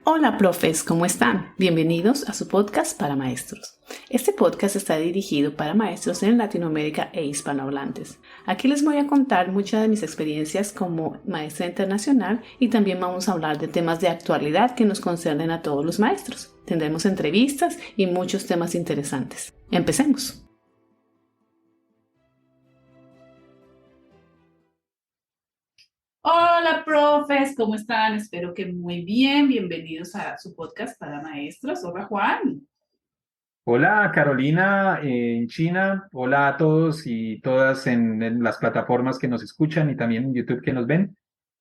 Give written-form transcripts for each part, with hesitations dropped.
Hola, profes, ¿cómo están? Bienvenidos a su podcast para maestros. Este podcast está dirigido para maestros en Latinoamérica e hispanohablantes. Aquí les voy a contar muchas de mis experiencias como maestra internacional y también vamos a hablar de temas de actualidad que nos conciernen a todos los maestros. Tendremos entrevistas y muchos temas interesantes. Empecemos. Hola, profes, ¿cómo están? Espero que muy bien. Bienvenidos a su podcast para maestros. Hola, Juan. Hola Carolina, en China. Hola a todos y todas en las plataformas que nos escuchan y también en YouTube que nos ven.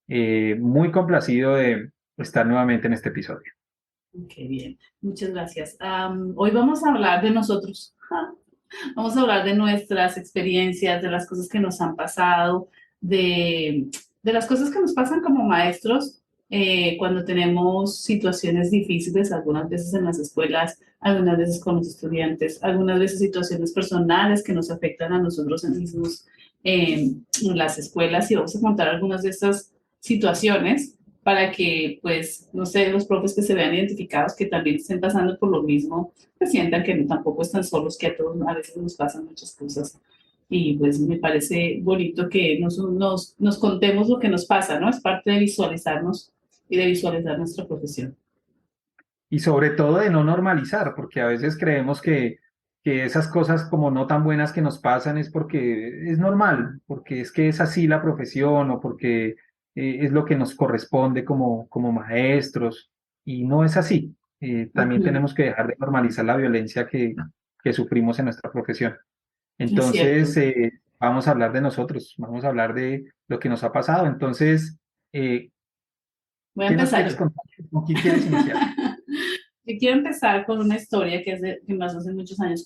Muy complacido de estar nuevamente en este episodio. Qué bien, muchas gracias. Hoy vamos a hablar de nosotros. Vamos a hablar de nuestras experiencias, de las cosas que nos han pasado, de las cosas que nos pasan como maestros cuando tenemos situaciones difíciles, algunas veces en las escuelas, algunas veces con los estudiantes, algunas veces situaciones personales que nos afectan a nosotros mismos en las escuelas. Y vamos a contar algunas de estas situaciones para que, pues, no sé, los profes que se vean identificados, que también estén pasando por lo mismo, que sientan que no, tampoco están solos, que a todos a veces nos pasan muchas cosas. Y pues me parece bonito que nos contemos lo que nos pasa, ¿no? Es parte de visualizarnos y de visualizar nuestra profesión. Y sobre todo de no normalizar, porque a veces creemos que esas cosas como no tan buenas que nos pasan es porque es normal, porque es que es así la profesión o porque es lo que nos corresponde como maestros. Y no es así. También Ujú. tenemos que dejar de normalizar la violencia que sufrimos en nuestra profesión. Es Entonces, cierto. vamos a hablar de nosotros, vamos a hablar de lo que nos ha pasado. Entonces, eh, Voy a ¿qué nos empezar quieres yo. contar? ¿Con qué quieres iniciar? Yo quiero empezar con una historia que me pasó hace muchos años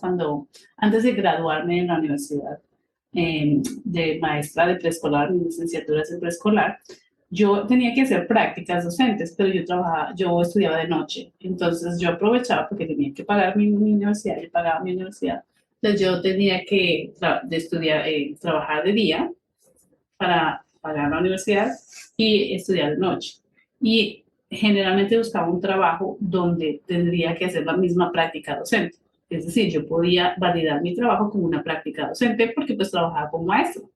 antes de graduarme en la universidad de maestra de preescolar, mi licenciatura es en preescolar. Yo tenía que hacer prácticas docentes, pero yo estudiaba de noche. Entonces yo aprovechaba porque tenía que pagar mi universidad, yo pagaba mi universidad. Entonces yo tenía que trabajar de día para pagar la universidad y estudiar de noche. Y generalmente buscaba un trabajo donde tendría que hacer la misma práctica docente. Es decir, yo podía validar mi trabajo como una práctica docente porque pues trabajaba como maestro.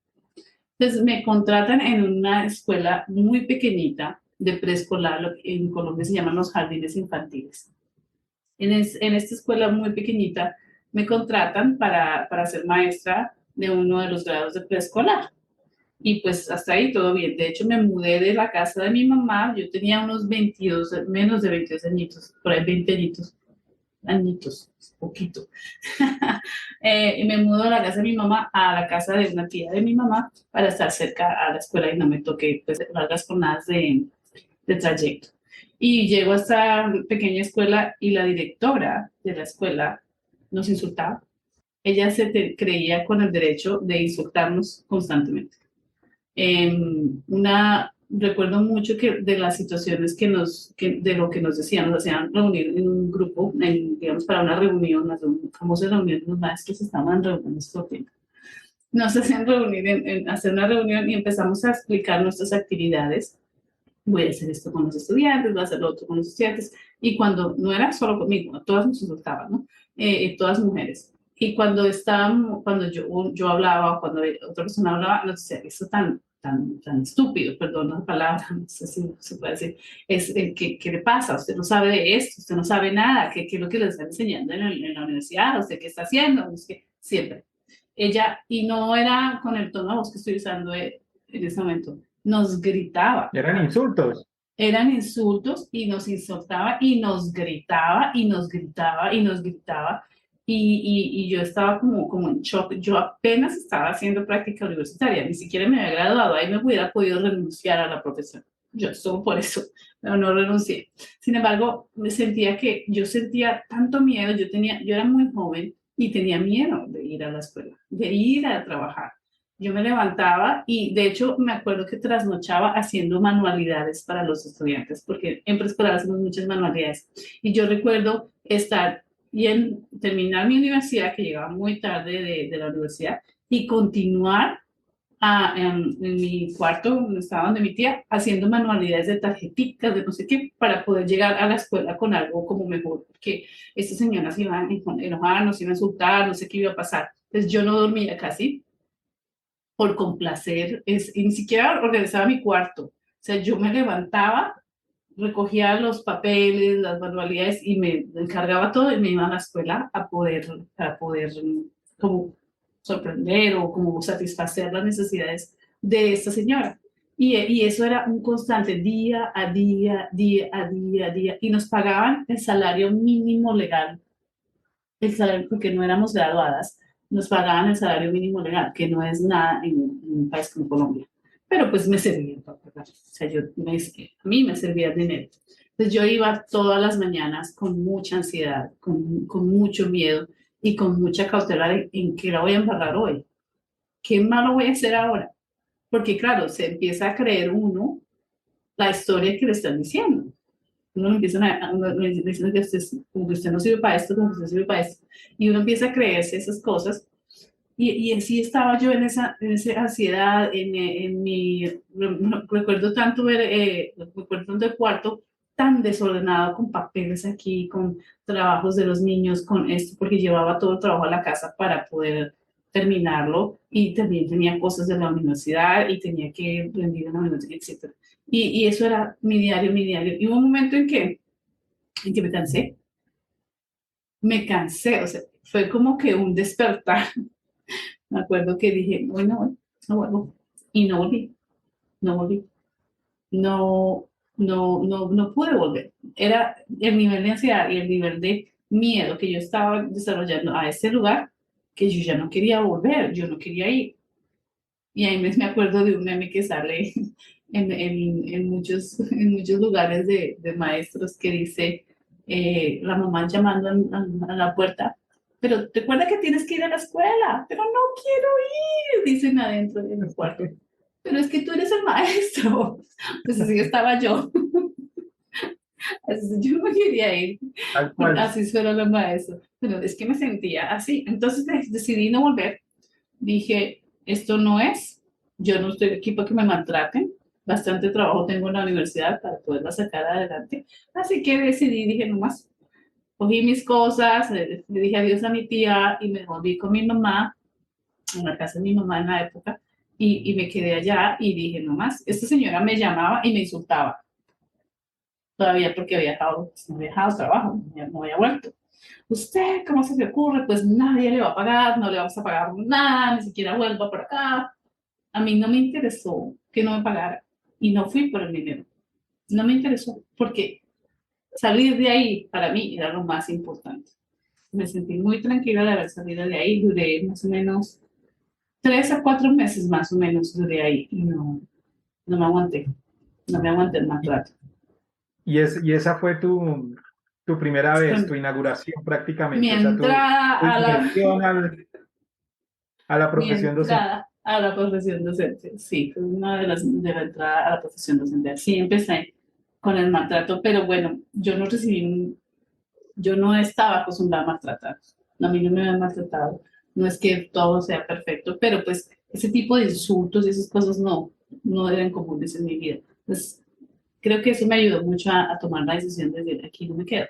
Entonces me contratan en una escuela muy pequeñita de preescolar, lo que en Colombia se llaman los jardines infantiles. En esta escuela muy pequeñita me contratan para ser maestra de uno de los grados de preescolar. Y pues hasta ahí todo bien. De hecho, me mudé de la casa de mi mamá. Yo tenía unos 22, menos de 22 añitos, por ahí 20 añitos, poquito. Y me mudo de la casa de mi mamá a la casa de una tía de mi mamá para estar cerca a la escuela y no me toque pues, largas jornadas de trayecto. Y llego a esta pequeña escuela y la directora de la escuela nos insultaba. Ella creía con el derecho de insultarnos constantemente. Recuerdo mucho que de las situaciones de lo que nos decían, nos hacían reunir en un grupo, digamos, para una reunión, las famosas reuniones, los maestros estaban en reuniones todo el tiempo. Nos hacían reunir, hacer una reunión y empezamos a explicar nuestras actividades. Voy a hacer esto con los estudiantes, voy a hacer lo otro con los estudiantes. Y cuando no era solo conmigo, todas nos insultaban, ¿no? Todas mujeres. Y cuando yo hablaba, cuando otra persona hablaba, nos decía, eso tan estúpido, perdón la palabra, no sé si se puede decir, ¿qué le pasa? Usted no sabe de esto, usted no sabe nada, ¿qué es lo que le están enseñando en la universidad? ¿Usted qué está haciendo? Es que siempre. Ella, y no era con el tono de voz que estoy usando en ese momento, nos gritaba. Eran insultos. Eran insultos y nos insultaba y nos gritaba y nos gritaba y nos gritaba. Y yo estaba como en shock. Yo apenas estaba haciendo práctica universitaria, ni siquiera me había graduado. Ahí me hubiera podido renunciar a la profesión. Yo solo por eso, pero no renuncié. Sin embargo, yo sentía tanto miedo. Yo era muy joven y tenía miedo de ir a la escuela, de ir a trabajar. Yo me levantaba y de hecho me acuerdo que trasnochaba haciendo manualidades para los estudiantes, porque en preescolar hacemos muchas manualidades. Y yo recuerdo estar terminar mi universidad, que llegaba muy tarde de la universidad, y continuar en mi cuarto, donde estaba donde mi tía, haciendo manualidades de tarjeticas, de no sé qué, para poder llegar a la escuela con algo como mejor, porque esta señora se iba a enojar, nos iba a insultar, no sé qué iba a pasar. Entonces yo no dormía casi por complacer, y ni siquiera organizaba mi cuarto. O sea, yo me levantaba, recogía los papeles, las manualidades y me encargaba todo y me iba a la escuela para poder como sorprender o como satisfacer las necesidades de esta señora. Y eso era un constante día a día, día a día, día. Y nos pagaban el salario mínimo legal, el salario, porque no éramos graduadas, nos pagaban el salario mínimo legal, que no es nada en un país como Colombia. Pero pues me servía para pagar. O sea, a mí me servía el dinero. Entonces yo iba todas las mañanas con mucha ansiedad, con mucho miedo y con mucha cautela en qué la voy a embarrar hoy. ¿Qué malo voy a hacer ahora? Porque claro, se empieza a creer uno la historia que le están diciendo. Uno empieza uno le dicen que como que usted no sirve para esto, como que usted sirve para esto. Y uno empieza a creerse esas cosas. Y así estaba yo en esa ansiedad, en mi, recuerdo tanto ver, recuerdo tanto el cuarto tan desordenado, con papeles aquí, con trabajos de los niños, con esto, porque llevaba todo el trabajo a la casa para poder terminarlo y también tenía cosas de la universidad y tenía que rendir en la universidad, etc. Y eso era mi diario, mi diario. Y hubo un momento en que me cansé, o sea, fue como que un despertar. Me acuerdo que dije, bueno, no vuelvo. Y no volví, no volví. No, no pude volver. Era el nivel de ansiedad y el nivel de miedo que yo estaba desarrollando a ese lugar que yo ya no quería volver, yo no quería ir. Y ahí me acuerdo de un meme que sale en muchos lugares de maestros que dice la mamá llamando a la puerta, pero recuerda que tienes que ir a la escuela, pero no quiero ir, dicen adentro en el cuarto. Pero es que tú eres el maestro. Pues así estaba yo. Así, yo no quería ir. Tal cual. Así fueron los maestros. Pero es que me sentía así. Entonces decidí no volver. Dije, esto no es. Yo no estoy aquí para que me maltraten. Bastante trabajo tengo en la universidad para poderla sacar adelante. Así que decidí, dije, no más. Cogí mis cosas, le dije adiós a mi tía y me volví con mi mamá, en la casa de mi mamá en la época, y me quedé allá y dije, no más. Esta señora me llamaba y me insultaba todavía porque había dejado, no había dejado trabajo, no había vuelto. ¿Usted cómo se le ocurre? Pues nadie le va a pagar, no le vamos a pagar nada, ni siquiera vuelva por acá. A mí no me interesó que no me pagara y no fui por el dinero. No me interesó porque salir de ahí para mí era lo más importante. Me sentí muy tranquila de haber salido de ahí, duré más o menos 3 a 4 meses más o menos duré ahí y no me aguanté, no me aguanté el Y, maltrato. y esa fue tu primera vez, tu Fue inauguración mi prácticamente, o sea, tu entrada a la inmersión a la mi profesión docente. entrada a la profesión docente. Sí, fue una de la entrada a la profesión docente. Sí, empecé con el maltrato, pero bueno, yo no estaba acostumbrada a maltratar. A mí no me habían maltratado. No es que todo sea perfecto, pero pues ese tipo de insultos y esas cosas no eran comunes en mi vida. Entonces, creo que eso me ayudó mucho a tomar la decisión de decir, aquí no me quedo.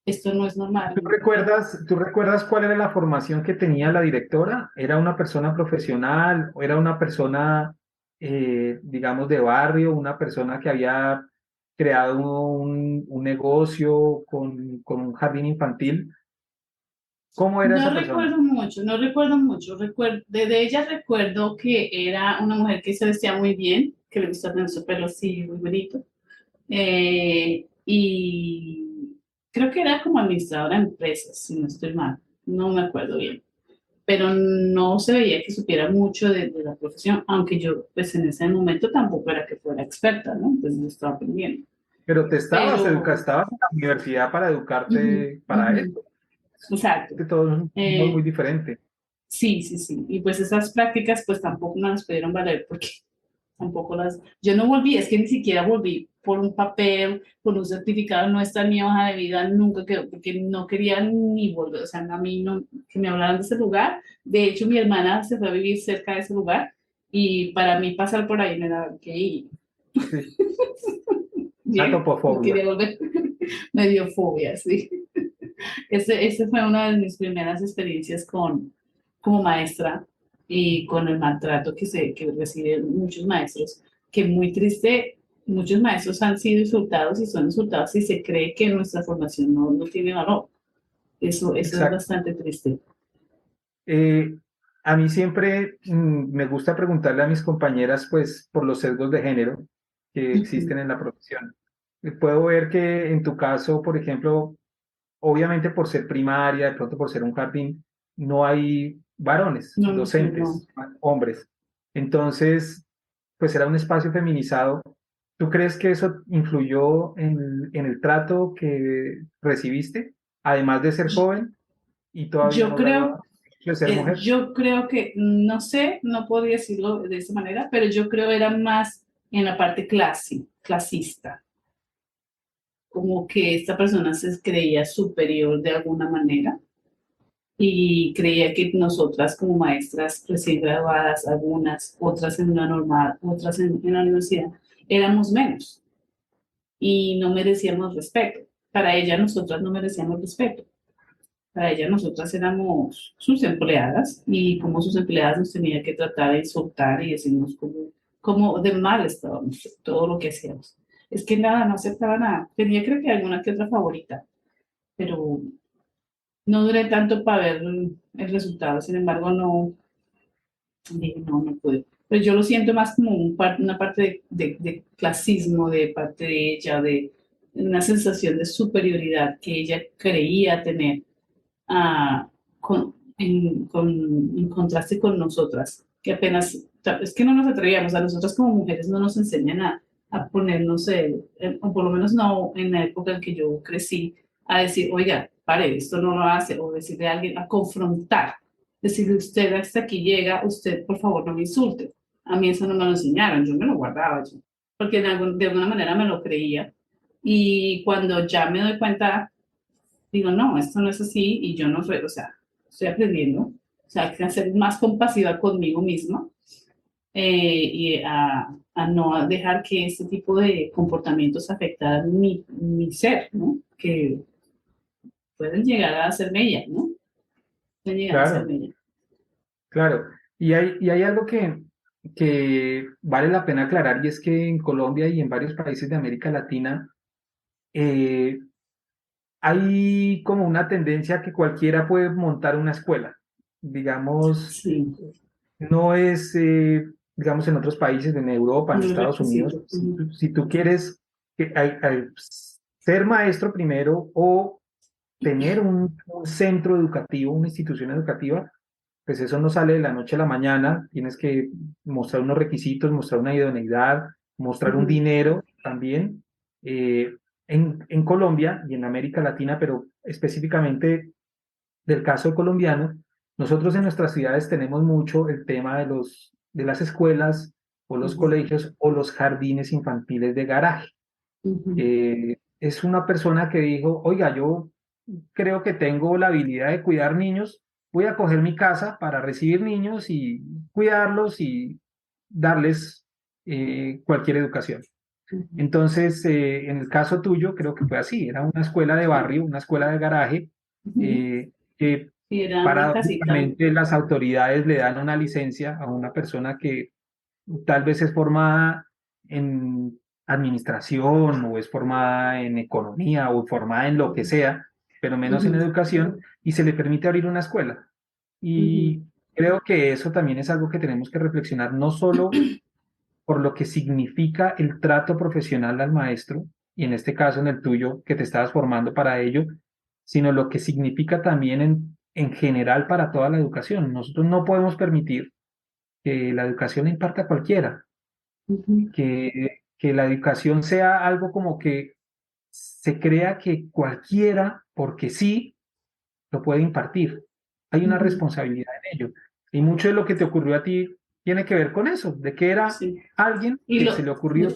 Esto no es normal. Tú recuerdas cuál era la formación que tenía la directora? ¿Era una persona profesional o era una persona, digamos, de barrio, una persona que había creado un negocio con un jardín infantil? ¿Cómo era No esa persona? recuerdo mucho, no recuerdo mucho. De ella recuerdo que era una mujer que se vestía muy bien, que le gustaba tener su pelo así muy bonito. Y creo que era como administradora de empresas, si no estoy mal. No me acuerdo bien. Pero no se veía que supiera mucho de la profesión, aunque yo pues en ese momento tampoco era que fuera experta, ¿no? Entonces yo estaba aprendiendo. Pero Pero, estabas en la universidad para ujú, educarte para ujú, eso. exacto. Que todo es un mundo muy Eh, diferente. sí, sí, sí. Y pues esas prácticas pues tampoco me las pudieron valer porque tampoco las... Yo no volví, es que ni siquiera volví por un papel, por un certificado, no está en mi hoja de vida, nunca quedó, porque no quería ni volver, o sea, a mí no, que me hablaran de ese lugar. De hecho, mi hermana se fue a vivir cerca de ese lugar y para mí pasar por ahí me daba que ir. Sí, la Bien, no topofobia. quería volver, me dio fobia, sí. Ese fue una de mis primeras experiencias como maestra y con el maltrato que reciben muchos maestros, que muy triste, muchos maestros han sido insultados y son insultados y se cree que nuestra formación no tiene valor. Eso es Exacto. bastante triste. Eh, a mí siempre me gusta preguntarle a mis compañeras, pues, por los sesgos de género que Ujú. existen en la profesión. Puedo ver que en tu caso, por ejemplo, obviamente por ser primaria, de pronto por ser un jardín, no hay varones, No, sí, no. docentes, hombres. Entonces, pues era un espacio feminizado. ¿Tú crees que eso influyó en el trato que recibiste, además de ser joven y todavía Yo no graduada, creo, de ser mujer? yo creo que, no sé, no podría decirlo de esa manera, pero yo creo era más en la parte clasista, como que esta persona se creía superior de alguna manera y creía que nosotras como maestras recién graduadas, algunas, otras en una normal, otras en la universidad, éramos menos y no merecíamos respeto. Para ella nosotras no merecíamos respeto. Para ella nosotras éramos sus empleadas y como sus empleadas nos tenía que tratar de insultar y decirnos como de mal estábamos, todo lo que hacíamos. Es que nada, no aceptaba nada. Tenía creo que alguna que otra favorita, pero no duré tanto para ver el resultado. Sin embargo, no, dije, no pude. Pero yo lo siento más como una parte de clasismo de parte de ella, de una sensación de superioridad que ella creía tener en contraste con nosotras, que apenas, es que no nos atrevíamos, a nosotras como mujeres no nos enseñan a ponernos, o por lo menos no en la época en que yo crecí, a decir, oiga, pare, esto no lo hace, o decirle a alguien, a confrontar, decirle, usted hasta aquí llega, usted por favor no me insulte. A mí eso no me lo enseñaron, yo me lo guardaba, porque de alguna manera me lo creía. Y cuando ya me doy cuenta digo, no, esto no es así y yo no soy, o sea, estoy aprendiendo, o sea, hay que ser más compasiva conmigo misma y a no dejar que este tipo de comportamientos afectaran mi ser, ¿no? Que pueden llegar a hacerme ella, ¿no? Pueden llegar a Claro, hacerme ella. claro. Y hay algo que vale la pena aclarar y es que en Colombia y en varios países de América Latina eh, hay como una tendencia que cualquiera puede montar una escuela. Digamos, Sí, no es, digamos, en otros países, en Europa, en no es Estados Unidos, requisito. si tú quieres ser maestro primero o tener un centro educativo, una institución educativa, pues eso no sale de la noche a la mañana, tienes que mostrar unos requisitos, mostrar una idoneidad, mostrar un Ujú, dinero también. Eh, en Colombia y en América Latina, pero específicamente del caso colombiano, nosotros en nuestras ciudades tenemos mucho el tema de las escuelas o los ujú, colegios o los jardines infantiles de garaje. ujú, Es una persona que dijo, oiga, yo creo que tengo la habilidad de cuidar niños, voy a coger mi casa para recibir niños y cuidarlos y darles cualquier educación. ujú, Entonces, en el caso tuyo, creo que fue así, era una escuela de sí, barrio, una escuela de garaje, ujú. que Sí, era mi casita. paradójicamente las autoridades le dan una licencia a una persona que tal vez es formada en administración o es formada en economía o formada en lo que sea, pero menos en Ujú, educación, y se le permite abrir una escuela. ujú, Y creo que eso también es algo que tenemos que reflexionar, no solo por lo que significa el trato profesional al maestro, y en este caso en el tuyo, que te estabas formando para ello, sino lo que significa también en general para toda la educación. Nosotros no podemos permitir que la educación la imparta cualquiera, ujú, que la educación sea algo como que se crea que cualquiera, porque sí, lo puede impartir. Hay una ujú. responsabilidad en ello. Y mucho de lo que te ocurrió a ti tiene que ver con eso, de que era sí. alguien Y que lo, se le ocurrió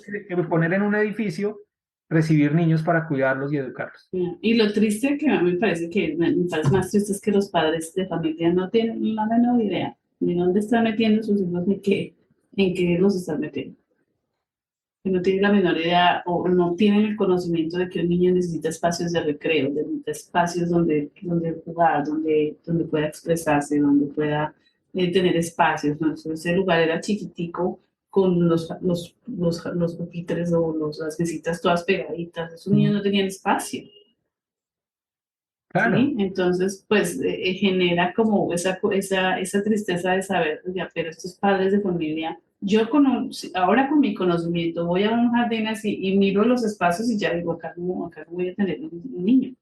poner en un edificio, recibir niños para cuidarlos y educarlos. y lo triste que a mí me parece que me parece más triste es que los padres de familia no tienen la menor idea de dónde están metiendo sus hijos ni qué, en qué los están metiendo. Que no tienen la menor idea o no tienen el conocimiento de que un niño necesita espacios de recreo, necesita espacios donde jugar, donde pueda expresarse, donde pueda tener espacios, ¿no? Entonces, ese lugar era chiquitico con los pupitres o las mesitas todas pegaditas. Esos niños no tenían espacio. Claro, ¿Sí? Entonces, pues genera como esa tristeza de saber, ya, pero estos padres de familia, ahora con mi conocimiento voy a un jardín así y miro los espacios y ya digo, acá no voy a tener un niño.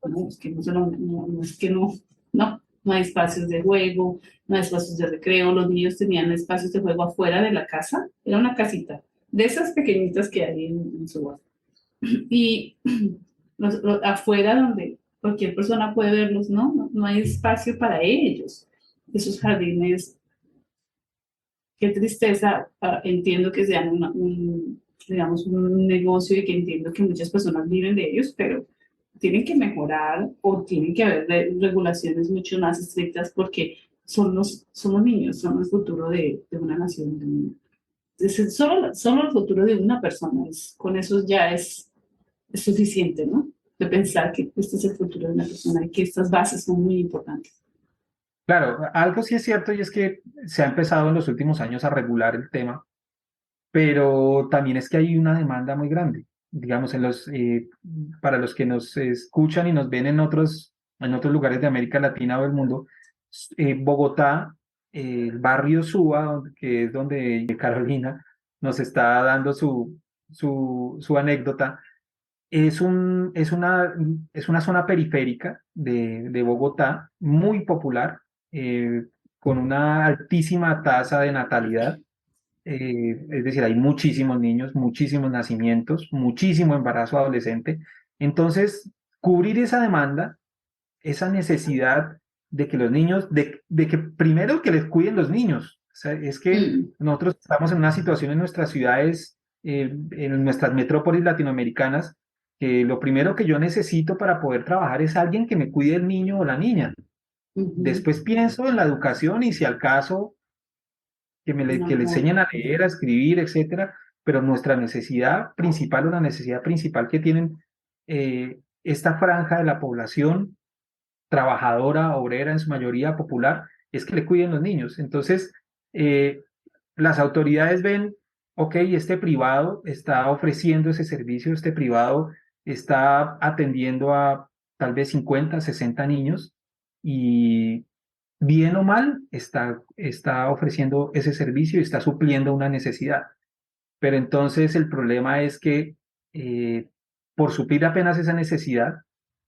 No, es que no es que no hay espacios de juego, no hay espacios de recreo, los niños tenían espacios de juego afuera de la casa, era una casita, de esas pequeñitas que hay en su barrio. Y afuera donde cualquier persona puede verlos, no hay espacio para ellos. Esos jardines, qué tristeza, entiendo que sean digamos, un negocio y que entiendo que muchas personas viven de ellos, pero tienen que mejorar o tienen que haber regulaciones mucho más estrictas porque son los niños, son el futuro de una nación. Solo el futuro de una persona, con eso ya es suficiente, ¿no? De pensar que este es el futuro de una persona y que estas bases son muy importantes. claro, algo sí es cierto y es que se ha empezado en los últimos años a regular el tema, pero también es que hay una demanda muy grande. Digamos, para los que nos escuchan y nos ven en otros lugares de América Latina o del mundo, Bogotá, el barrio Suba, que es donde Carolina nos está dando su anécdota, es una zona periférica de Bogotá, muy popular, eh, con una altísima tasa de natalidad. Es decir, hay muchísimos niños, muchísimos nacimientos, muchísimo embarazo adolescente. Entonces, cubrir esa demanda, esa necesidad de que los niños, de que primero que les cuiden los niños. O sea, es que Mm, nosotros estamos en una situación en nuestras ciudades, en nuestras metrópolis latinoamericanas, que lo primero que yo necesito para poder trabajar es alguien que me cuide el niño o la niña. ujú. Después pienso en la educación y si al caso que le No, enseñen a leer, a escribir, etcétera, pero nuestra necesidad principal o la necesidad principal que tienen esta franja de la población trabajadora, obrera, en su mayoría popular, es que le cuiden los niños. Entonces, eh, las autoridades ven, ok, este privado está ofreciendo ese servicio, este privado está atendiendo a tal vez 50, 60 niños y bien o mal está ofreciendo ese servicio y está supliendo una necesidad. Pero entonces el problema es que por suplir apenas esa necesidad,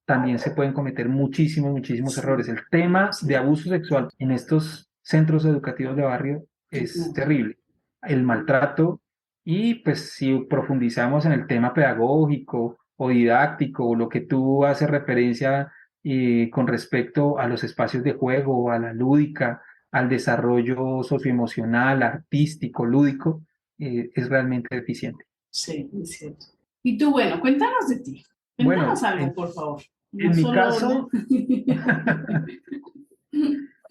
también se pueden cometer muchísimos, muchísimos errores. sí, El tema de sí, abuso sexual en estos centros educativos de barrio es no, terrible. El maltrato y pues si profundizamos en el tema pedagógico o didáctico o lo que tú haces referencia con respecto a los espacios de juego, a la lúdica, al desarrollo socioemocional, artístico, lúdico, es realmente deficiente. sí, es cierto. Y tú, bueno, cuéntanos de ti. Cuéntanos Bueno, algo, por favor. No en mi solo... caso,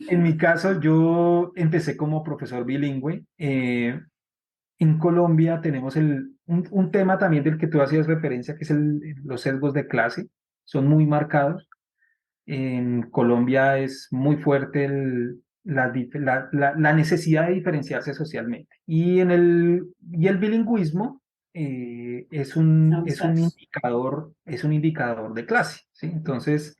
en mi caso, yo empecé como profesor bilingüe. En Colombia tenemos un tema también del que tú hacías referencia, que es los sesgos de clase. Son muy marcados. En Colombia es muy fuerte la necesidad de diferenciarse socialmente. Y el bilingüismo Avanzados. es un indicador de clase, ¿sí? Entonces,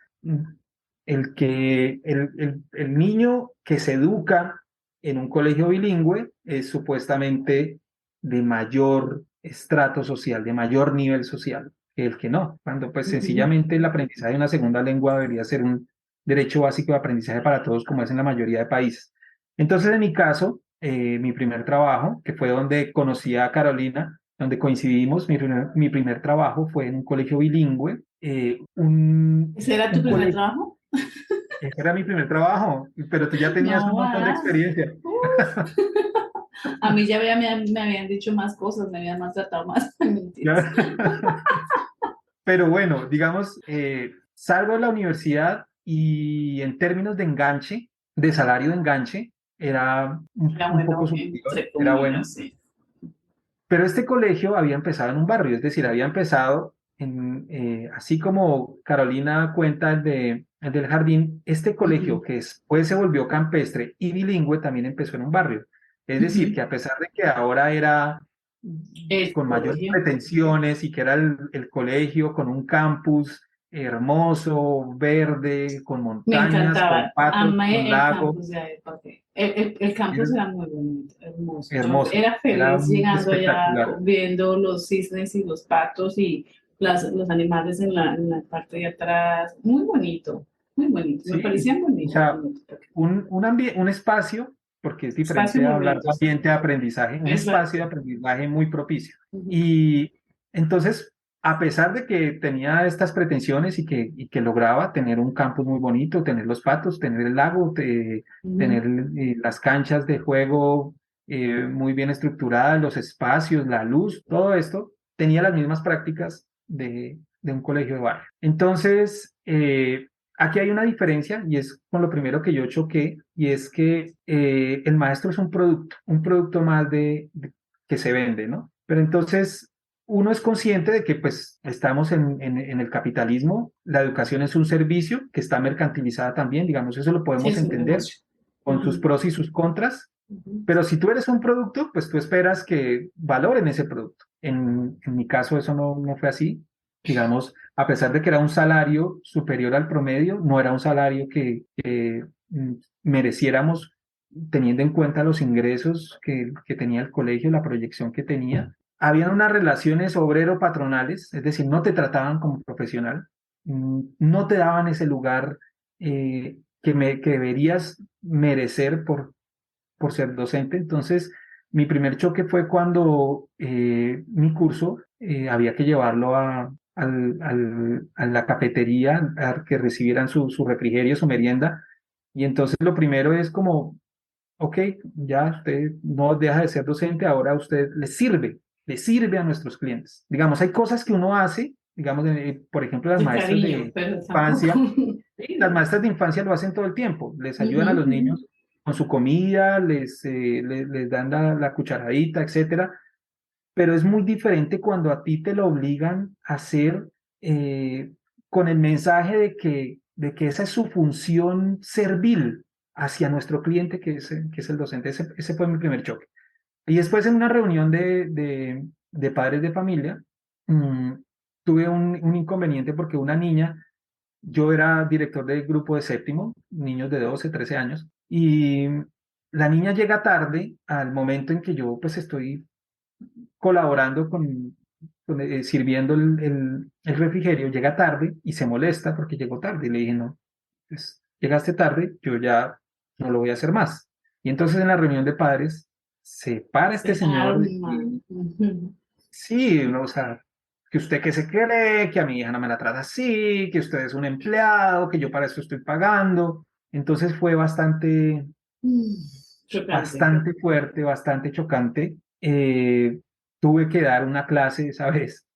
el niño que se educa en un colegio bilingüe es supuestamente de mayor estrato social, de mayor nivel social que el que no, cuando pues Ujú. sencillamente el aprendizaje de una segunda lengua debería ser un derecho básico de aprendizaje para todos, como es en la mayoría de países. Entonces, en mi caso, mi primer trabajo, que fue donde conocí a Carolina, donde coincidimos, mi primer trabajo fue en un colegio bilingüe, ¿Ese era tu un primer colegio, trabajo? ese era mi primer trabajo, pero tú ya tenías un No, montón de experiencia. Uf. A mí ya me habían dicho más cosas, me habían maltratado más. Mentiras. Pero bueno, digamos, salgo de la universidad y en términos de enganche, de salario de enganche, era Era un poco bueno, superior, entre era bueno. comillas, sí. Pero este colegio había empezado en un barrio, es decir, había empezado así como Carolina cuenta el del jardín, este colegio Ujú, que después se volvió campestre y bilingüe también empezó en un barrio. Es decir, ujú. que a pesar de que ahora era El con mayores colegio. pretensiones y que era el colegio con un campus hermoso, verde, con Me montañas, con encantaba. patos, con Amé el lago, campus de ahí, porque el campus era era muy bonito, hermoso. Yo hermoso, era era feliz llegando allá, espectacular. viendo los cisnes y los patos y los animales en la parte de atrás. Muy bonito, muy bonito. Me Sí, parecía o bonito, sea, bonito. un espacio, porque es Espacio diferente muy hablar bonito, de sí. ambiente de aprendizaje, un espacio Exacto. de aprendizaje muy propicio. Ujú, Y entonces, a pesar de que tenía estas pretensiones y que lograba tener un campus muy bonito, tener los patos, tener el lago, ujú. tener las canchas de juego muy bien estructuradas, los espacios, la luz, todo esto, tenía las mismas prácticas de un colegio de barrio. Entonces, aquí hay una diferencia y es con lo primero que yo choqué y es que el maestro es un producto más que se vende, ¿no? Pero entonces uno es consciente de que pues estamos en el capitalismo, la educación es un servicio que está mercantilizada también, digamos, eso lo Sí, podemos es un entender negocio. con sus Ujú, pros y sus contras, ujú. pero si tú eres un producto, pues tú esperas que valoren ese producto. En mi caso eso no fue así. Digamos, a pesar de que era un salario superior al promedio, no era un salario que mereciéramos teniendo en cuenta los ingresos que tenía el colegio, la proyección que tenía. Habían unas relaciones obrero-patronales, es decir, no te trataban como profesional, no te daban ese lugar que deberías merecer por ser docente. Entonces, mi primer choque fue cuando mi curso había que llevarlo a la cafetería a que recibieran su refrigerio, su merienda. Y entonces lo primero es como, ok, ya usted no deja de ser docente, ahora usted le sirve a nuestros clientes. Digamos, hay cosas que uno hace, digamos, por ejemplo, las De maestras cariño, de pero tampoco. infancia. Sí, las maestras de infancia lo hacen todo el tiempo, les Ujú, ayudan a los ujú. niños con su comida, les dan la cucharadita, etcétera, pero es muy diferente cuando a ti te lo obligan a hacer eh, con el mensaje de que esa es su función servil hacia nuestro cliente, que es el docente. Ese fue mi primer choque. Y después en una reunión de padres de familia, mm, tuve un inconveniente porque una niña, yo era director del grupo de séptimo, niños de 12 13 años, y la niña llega tarde al momento en que yo pues estoy colaborando sirviendo el refrigerio, llega tarde y se molesta porque llegó tarde. Y le dije, no, pues llegaste tarde, yo ya no lo voy a hacer más. Y entonces en la reunión de padres se para este Se señor de arma. que, Ujú. sí, no, o sea, que usted que se cree, que a mi hija no me la trata así, que usted es un empleado, que yo para eso estoy pagando. Entonces fue Chocante. bastante fuerte, bastante chocante. Tuve que dar una clase esa vez.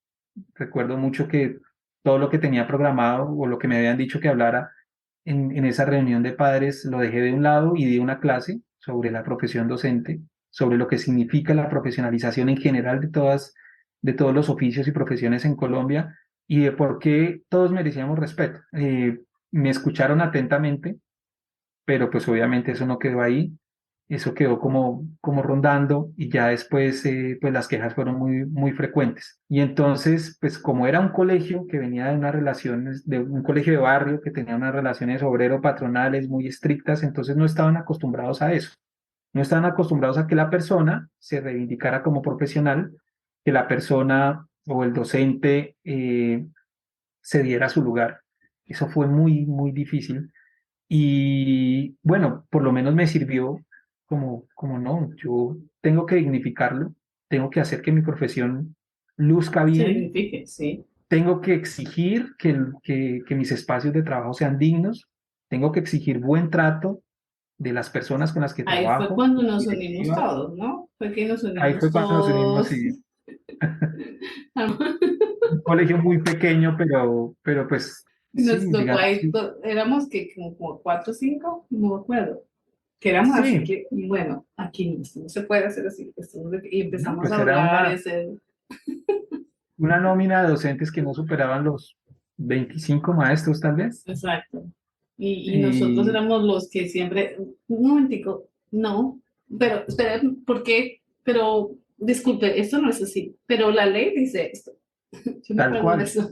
Recuerdo mucho que todo lo que tenía programado o lo que me habían dicho que hablara en esa reunión de padres lo dejé de un lado y di una clase sobre la profesión docente, sobre lo que significa la profesionalización en general de todos los oficios y profesiones en Colombia y de por qué todos merecíamos respeto. Me escucharon atentamente, pero pues obviamente eso no quedó ahí, eso quedó como rondando y ya después pues las quejas fueron muy frecuentes. Y entonces pues como era un colegio que venía de unas relaciones, de un colegio de barrio que tenía unas relaciones obrero-patronales muy estrictas, entonces no estaban acostumbrados a eso, no estaban acostumbrados a que la persona se reivindicara como profesional, que la persona o el docente se diera su lugar. Eso fue muy difícil y bueno, por lo menos me sirvió como no, yo tengo que dignificarlo, tengo que hacer que mi profesión luzca bien, Signifique, sí. tengo que exigir que mis espacios de trabajo sean dignos, tengo que exigir buen trato de las personas con las que Ahí fue trabajo, cuando nos unimos directiva. todos, ¿no? Fue que nos Ahí unimos fue cuando nos unimos todos. y un colegio muy pequeño, pero pues Nos sí, tocó digamos, ahí, sí, éramos que como cuatro o cinco, no me acuerdo. Que éramos así sí, que, y bueno, aquí esto no se puede hacer así. Y no, empezamos pues a era hablar, ese, una nómina de docentes que no superaban los 25 maestros tal vez. exacto. Y nosotros Y éramos los que siempre, un momentico, no, pero, espera, ¿por qué? Pero, disculpe, esto no es así, pero la ley dice esto. Yo me tal acuerdo de cual, eso.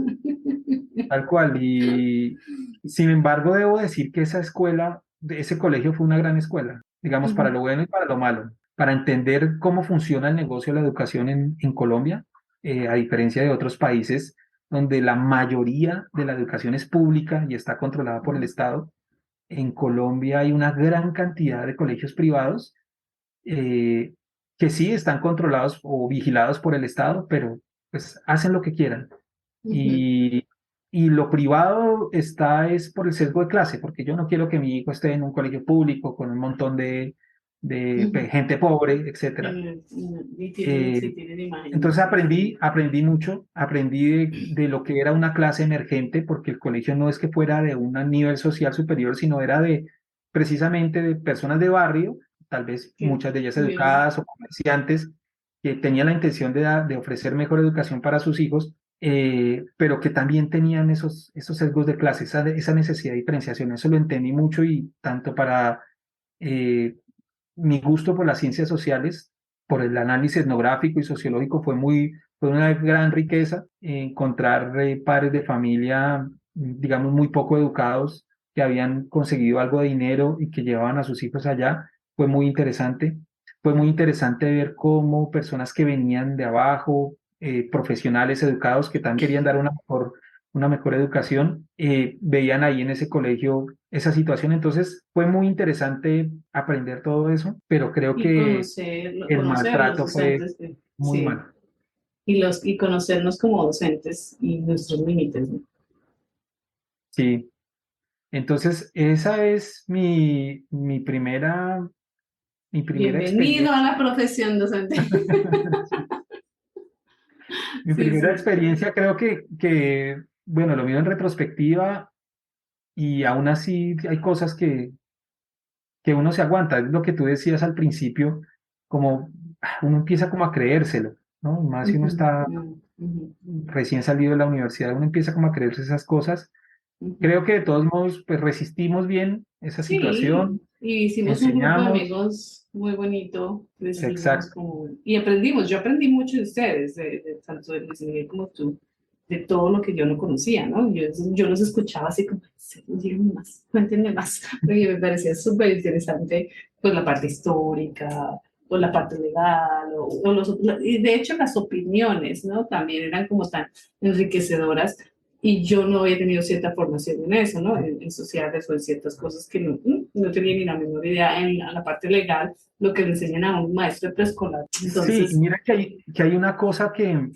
tal cual. Y sin embargo, debo decir que esa escuela, ese colegio fue una gran escuela, digamos, para Ujú, lo bueno y para lo malo, para entender cómo funciona el negocio de la educación en Colombia, a diferencia de otros países donde la mayoría de la educación es pública y está controlada por el ujú, Estado. En Colombia hay una gran cantidad de colegios privados eh, que sí están controlados o vigilados por el Estado, pero pues hacen lo que quieran. ujú, Y, y lo privado está es por el sesgo de clase, porque yo no quiero que mi hijo esté en un colegio público con un montón de ujú. gente pobre, etcétera. Y tienen, Eh, sí, tienen imágenes. entonces aprendí mucho, aprendí de lo que era una clase emergente, porque el colegio no es que fuera de un nivel social superior, sino era de precisamente de personas de barrio, tal vez Que muchas de ellas tuvieron, educadas o comerciantes, que tenían la intención de ofrecer mejor educación para sus hijos, pero que también tenían esos sesgos de clase, esa necesidad de diferenciación. Eso lo entendí mucho y tanto para eh, mi gusto por las ciencias sociales, por el análisis etnográfico y sociológico fue una gran riqueza encontrar padres de familia, digamos, muy poco educados que habían conseguido algo de dinero y que llevaban a sus hijos allá. Fue muy interesante. Fue muy interesante ver cómo personas que venían de abajo, profesionales educados que también querían dar una mejor educación, veían ahí en ese colegio esa situación. Entonces fue muy interesante aprender todo eso, pero creo y que el conocer los maltrato fue docentes, muy sí, malo. y conocernos como docentes y nuestros límites, ¿no? Sí, entonces esa es mi primera Bienvenido a experiencia. la profesión docente. Mi Sí, primera sí. experiencia creo bueno, lo miro en retrospectiva y aún así hay cosas que uno se aguanta. Es lo que tú decías al principio, como uno empieza como a creérselo, ¿no? Más si uno Ujú, está ujú, recién salido de la universidad, uno empieza como a creerse esas cosas. ujú. Creo que de todos modos, pues resistimos bien esa Sí, situación, y hicimos un grupo de enseñamos, amigos muy bonito, crecimos exacto. como, y aprendimos, yo aprendí mucho de ustedes, tanto de Luis Miguel como tú, de todo lo que yo no conocía, ¿no? Yo los escuchaba así como, díganme más, cuéntenme más, porque me parecía súper interesante, pues la parte histórica, o la parte legal, y de hecho las opiniones, ¿no? También eran como tan enriquecedoras y yo no había tenido cierta formación en eso, ¿no? En sociales o en ciertas cosas que no tenía ni la menor idea en la parte legal, lo que le enseñan a un maestro de preescolar. Sí, y Entonces, mira que hay una cosa que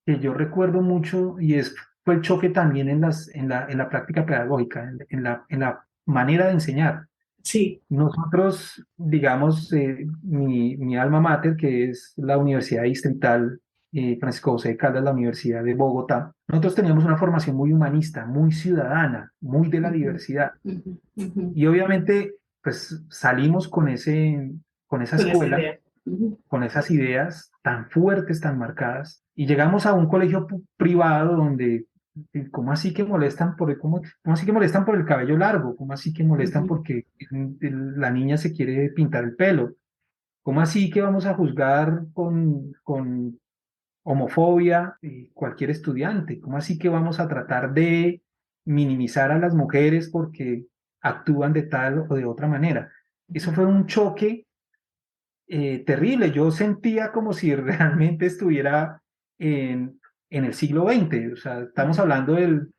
yo recuerdo mucho y fue el choque también en la práctica pedagógica, en la manera de enseñar. sí. Nosotros, digamos, mi alma mater, que es la Universidad Distrital Francisco José de Caldas, la Universidad de Bogotá, nosotros teníamos una formación muy humanista, muy ciudadana, muy de la Ujú, diversidad. ujú, ujú. Y obviamente, pues salimos con esa Con esa escuela, idea. Ujú, con esas ideas tan fuertes, tan marcadas, y llegamos a un colegio privado donde, ¿cómo así que molestan cómo así que molestan por el cabello largo? ¿Cómo así que molestan ujú. porque la niña se quiere pintar el pelo? ¿Cómo así que vamos a juzgar con homofobia cualquier estudiante? ¿Cómo así que vamos a tratar de minimizar a las mujeres porque actúan de tal o de otra manera? Eso fue un choque terrible. Yo sentía como si realmente estuviera en el siglo XX. O sea, estamos Ujú, hablando del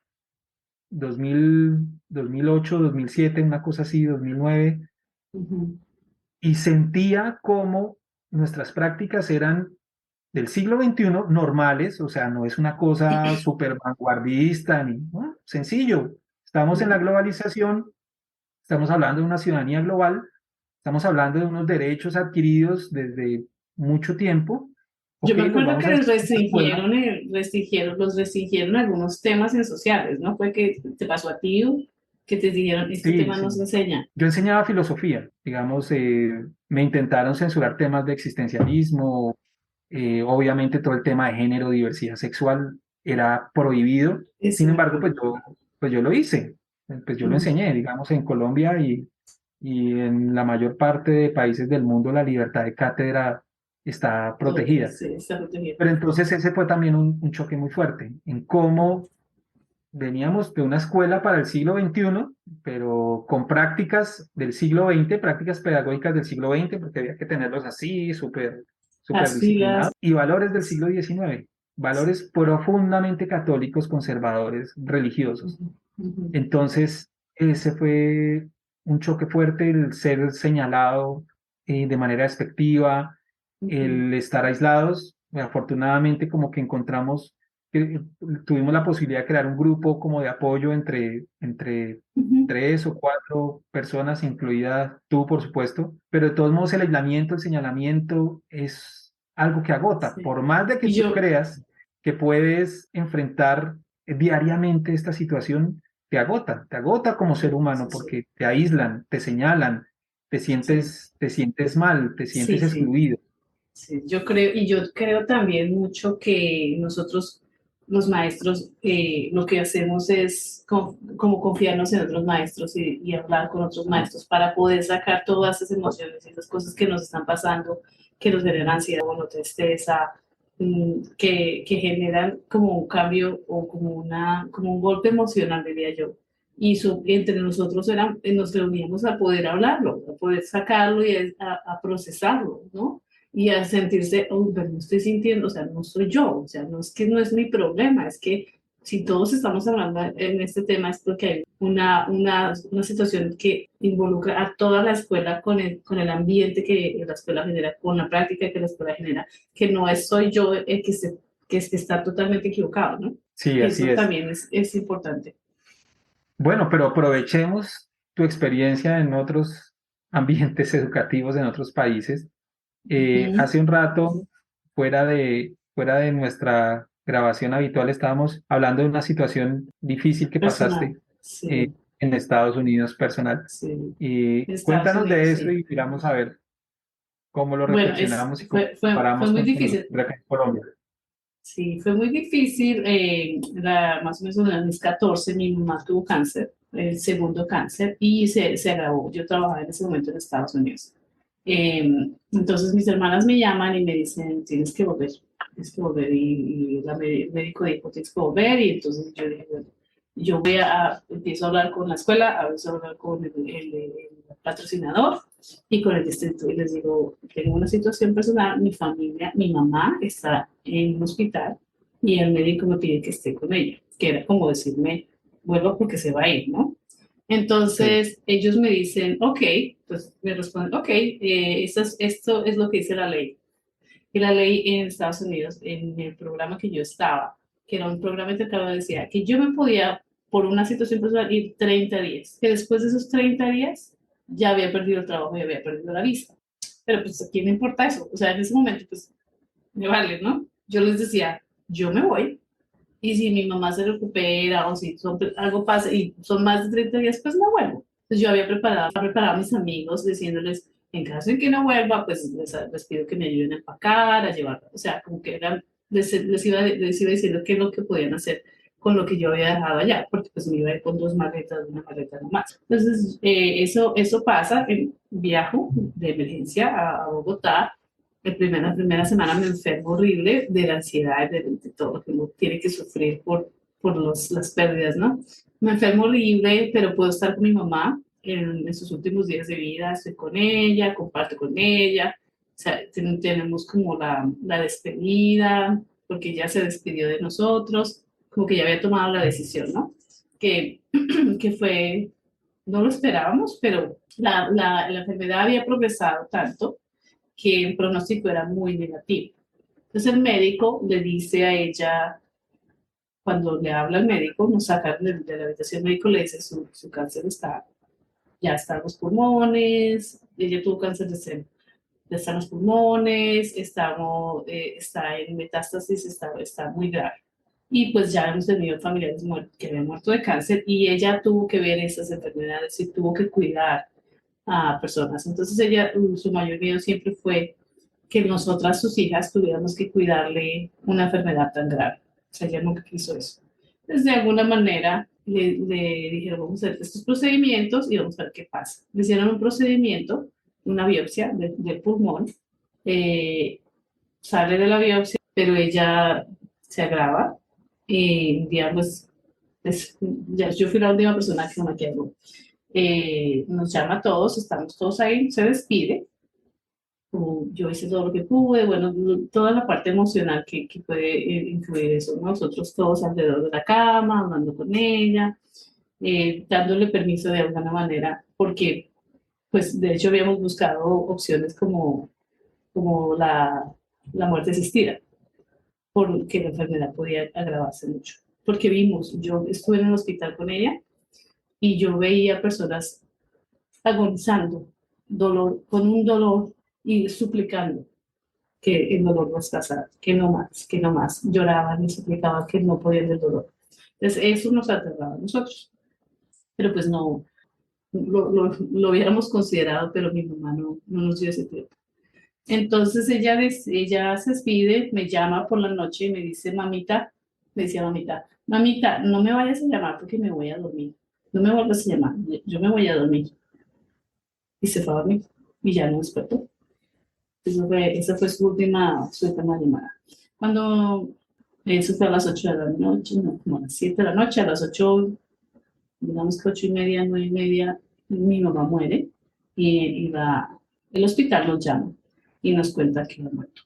2008, 2007, una cosa así, 2009, ujú. y sentía como nuestras prácticas eran del siglo XXI normales, o sea, no es una cosa súper vanguardista ni ¿no? Sencillo. Estamos en la Ujú, globalización, estamos hablando de una ciudadanía global, Estamos hablando de unos derechos adquiridos desde mucho tiempo. Yo Ok, me los acuerdo vamos que a les enseñar en la escuela. los restringieron algunos temas en sociales, ¿no? Fue que te pasó a ti, que te dijeron, este Sí, tema no se sí. enseña. Yo enseñaba filosofía, digamos, me intentaron censurar temas de existencialismo, obviamente todo el tema de género, diversidad sexual era prohibido. Eso Sin me embargo, acuerdo. pues yo lo hice, pues yo lo Mm. enseñé, digamos, en Colombia y en la mayor parte de países del mundo la libertad de cátedra está protegida. Sí, está protegido. Pero entonces ese fue también un choque muy fuerte en cómo veníamos de una escuela para el siglo XXI, pero con prácticas del siglo XX, prácticas pedagógicas del siglo XX, porque había que tenerlos así, súper Las filas. disciplinados, y valores del siglo XIX, valores profundamente católicos, conservadores, religiosos. Ujú, ujú, Entonces, ese fue un choque fuerte, el ser señalado de manera despectiva, ujú, el estar aislados. Afortunadamente, como que encontramos, tuvimos la posibilidad de crear un grupo como de apoyo entre ujú. 3 o 4 personas, incluida tú, por supuesto, pero de todos modos el aislamiento, el señalamiento es algo que agota. Sí. Por más de que Y tú yo, creas que puedes enfrentar diariamente esta situación, te agota como ser humano sí, sí, porque te aíslan, te señalan, sí, te sientes mal, te sí, sientes sí. excluido. Sí, yo creo también mucho que nosotros, los maestros, lo que hacemos es como confiarnos en otros maestros y hablar con otros maestros para poder sacar todas esas emociones y esas cosas que nos están pasando, que nos generan ansiedad, bueno, tristeza, que generan como un cambio o como un golpe emocional, diría yo. Entre nosotros nos reuníamos a poder hablarlo, a poder sacarlo y a procesarlo, ¿no? Y a sentirse, oh, pero no estoy sintiendo, o sea, no soy yo, o sea, no es que no es mi problema, es que si todos estamos hablando en este tema es porque hay una situación que involucra a toda la escuela con el ambiente que la escuela genera, con la práctica que la escuela genera, que no es soy yo el que está totalmente equivocado, ¿no? Sí, así Eso es. también es importante. Bueno, pero aprovechemos tu experiencia en otros ambientes educativos en otros países. Ujú. Hace un rato, fuera de nuestra grabación habitual, estábamos hablando de una situación difícil que Personal, pasaste eh, sí, en Estados Unidos personal. sí. Y Estados cuéntanos Unidos, de eso sí. y miramos a ver cómo lo Bueno, reflexionamos y cómo fue comparamos muy con lo que difícil. ocurre acá en Colombia. Sí, fue muy difícil. Más o menos en mis 14 mi mamá tuvo cáncer, el segundo cáncer, y se agravó. Yo trabajaba en ese momento en Estados Unidos. Eh, entonces mis hermanas me llaman y me dicen, tienes que volver. El médico dijo, tienes que volver. Y entonces yo dije, bueno, empiezo a hablar con la escuela, empiezo a hablar con el patrocinador y con el distrito. Y les digo, tengo una situación personal, mi familia, mi mamá está en un hospital y el médico me pide que esté con ella, que era como decirme, vuelvo porque se va a ir, ¿no? Sí, Entonces ellos me dicen, ok, pues me responden, ok, esto es lo que dice la ley. Y la ley en Estados Unidos, en el programa que yo estaba, que era un programa intercambio, decía que yo me podía, por una situación personal, ir 30 días, que después de esos 30 días ya había perdido el trabajo y había perdido la vista. Pero pues a quién le importa eso, o sea, en ese momento pues me vale, ¿no? Yo les decía, yo me voy, y si mi mamá se recupera o si algo pasa y son más de 30 días, pues no vuelvo. Entonces yo había preparado a mis amigos diciéndoles, en caso de que no vuelva, pues les pido que me ayuden a empacar, a llevar, o sea, como que les iba diciendo qué es lo que podían hacer con lo que yo había dejado allá, porque pues me iba a ir con 2 maletas, una maleta nomás. Entonces, eso pasa, viajo de emergencia a Bogotá, la primera semana me enfermo horrible de la ansiedad, de todo lo que uno tiene que sufrir por las pérdidas, ¿no? Me enfermo horrible, pero puedo estar con mi mamá en sus últimos días de vida, estoy con ella, comparto con ella, o sea, tenemos como la despedida, porque ya se despidió de nosotros, como que ya había tomado la decisión, ¿no? Que, que fue, no lo esperábamos, pero la enfermedad había progresado tanto que el pronóstico era muy negativo. Entonces el médico le dice a ella, cuando le habla al médico, nos saca de la habitación, el médico le dice su cáncer ya está en los pulmones, ella tuvo cáncer de seno. Está en los pulmones, está en metástasis, está muy grave. Y pues ya hemos tenido familiares que habían muerto de cáncer y ella tuvo que ver esas enfermedades y tuvo que cuidar a personas. Entonces ella, su mayor miedo siempre fue que nosotras, sus hijas, tuviéramos que cuidarle una enfermedad tan grave. O sea, ella nunca quiso eso. Entonces, de alguna manera, le dijeron, vamos a hacer estos procedimientos y vamos a ver qué pasa. Le hicieron un procedimiento, una biopsia del pulmón, sale de la biopsia, pero ella se agrava y un día, pues, ya, yo fui la última persona que me quedó. Nos llama a todos, estamos todos ahí, se despide. Yo hice todo lo que pude, bueno, toda la parte emocional que puede incluir eso, ¿no? Nosotros todos alrededor de la cama, hablando con ella, dándole permiso de alguna manera, porque, pues, de hecho habíamos buscado opciones como la muerte asistida, porque la enfermedad podía agravarse mucho. Porque vimos, yo estuve en el hospital con ella y yo veía personas agonizando, dolor, con un dolor y suplicando que el dolor no pasara, que no más, lloraban y suplicaban que no podían del dolor. Entonces eso nos aterraba a nosotros, pero pues no, lo hubiéramos considerado, pero mi mamá no nos dio ese tiempo. Entonces ella se despide, me llama por la noche y me dice, mamita, me decía mamita, mamita, no me vayas a llamar porque me voy a dormir. No me vuelvas a llamar, yo me voy a dormir. Y se fue a dormir y ya no despertó. Esa fue su última llamada. Cuando eso fue a las 8 de la noche, no, como a las 7 de la noche, a las 8, digamos que 8:30, 9:30, mi mamá muere y el hospital nos llama y nos cuenta que ha muerto.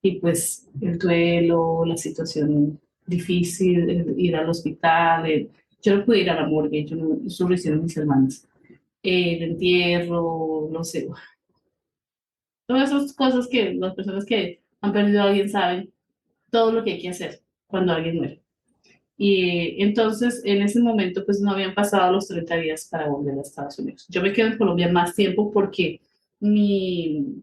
Y pues el duelo, la situación difícil, ir al hospital, yo no pude ir a la morgue, eso lo hicieron mis hermanas. El entierro, no sé, todas esas cosas que las personas que han perdido a alguien saben, todo lo que hay que hacer cuando alguien muere. Y entonces, en ese momento, pues no habían pasado los 30 días para volver a Estados Unidos. Yo me quedo en Colombia más tiempo porque mi,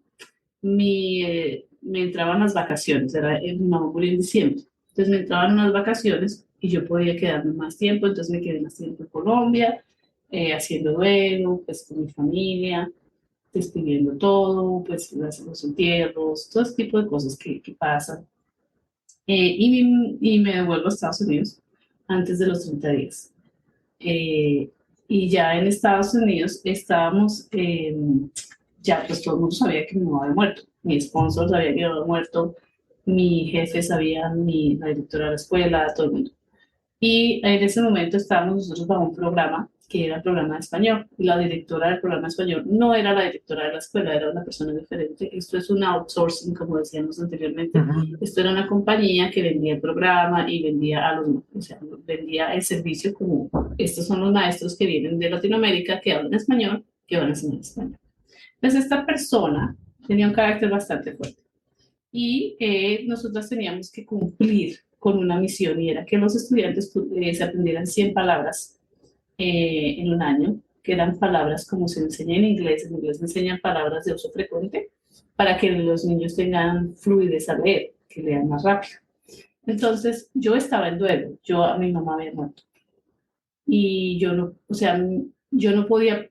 me entraban las vacaciones, mi mamá murió en diciembre. Entonces me entraban unas vacaciones y yo podía quedarme más tiempo, entonces me quedé más tiempo en Colombia, haciendo duelo, pues con mi familia, despidiendo todo, pues los entierros, todo ese tipo de cosas que pasan. Y me devuelvo a Estados Unidos antes de los 30 días. Eh, y ya en Estados Unidos estábamos, ya pues todo el mundo sabía que mi mamá había muerto, mi sponsor sabía que había muerto, mi jefe sabía, la directora de la escuela, todo el mundo. Y en ese momento estábamos nosotros bajo un programa que era el programa de español. Y la directora del programa de español no era la directora de la escuela, era una persona diferente. Esto es un outsourcing, como decíamos anteriormente. Esto era una compañía que vendía el programa y vendía o sea, vendía el servicio como estos son los maestros que vienen de Latinoamérica, que hablan español, que van a enseñar español. Entonces esta persona tenía un carácter bastante fuerte y nosotros teníamos que cumplir con una misión y era que los estudiantes se aprendieran 100 palabras en un año, que eran palabras como se enseña en inglés se enseñan palabras de uso frecuente para que los niños tengan fluidez al leer, que lean más rápido. Entonces yo estaba en duelo, a mi mamá había muerto y yo no, o sea, yo no podía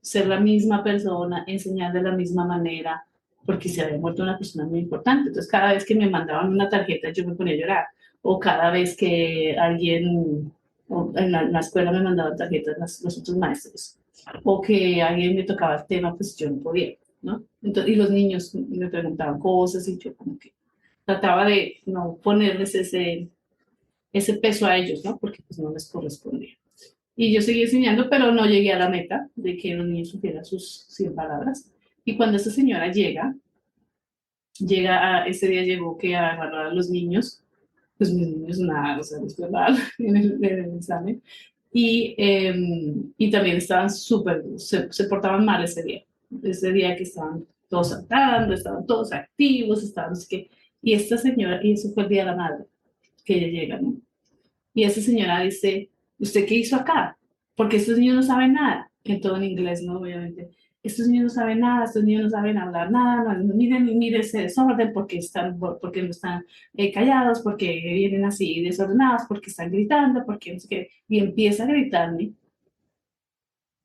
ser la misma persona, enseñar de la misma manera, porque se había muerto una persona muy importante. Entonces, cada vez que me mandaban una tarjeta, yo me ponía a llorar. O cada vez que alguien, o en la escuela me mandaban tarjetas los otros maestros, o que alguien me tocaba el tema, pues yo no podía, ¿no? Entonces, y los niños me preguntaban cosas y yo como que trataba de no ponerles ese peso a ellos, ¿no? Porque pues no les correspondía. Y yo seguí enseñando, pero no llegué a la meta de que los niños supieran sus 100 palabras. Y cuando esta señora ese día llegó que a agarrar a los niños, pues mis niños nada, o sea, les fue mal en el examen. Y también estaban se portaban mal ese día que estaban todos saltando, estaban todos activos, estaban, así que, y esta señora, y eso fue el día de la madre, que ella llega, ¿no? Y esa señora dice, ¿usted qué hizo acá? Porque estos niños no saben nada, en todo en inglés, ¿no? Obviamente. estos niños no saben nada, estos niños no saben hablar nada, no, miren, miren ese desorden, porque no están callados, porque vienen así desordenados, porque están gritando, porque no sé qué, y empieza a gritarme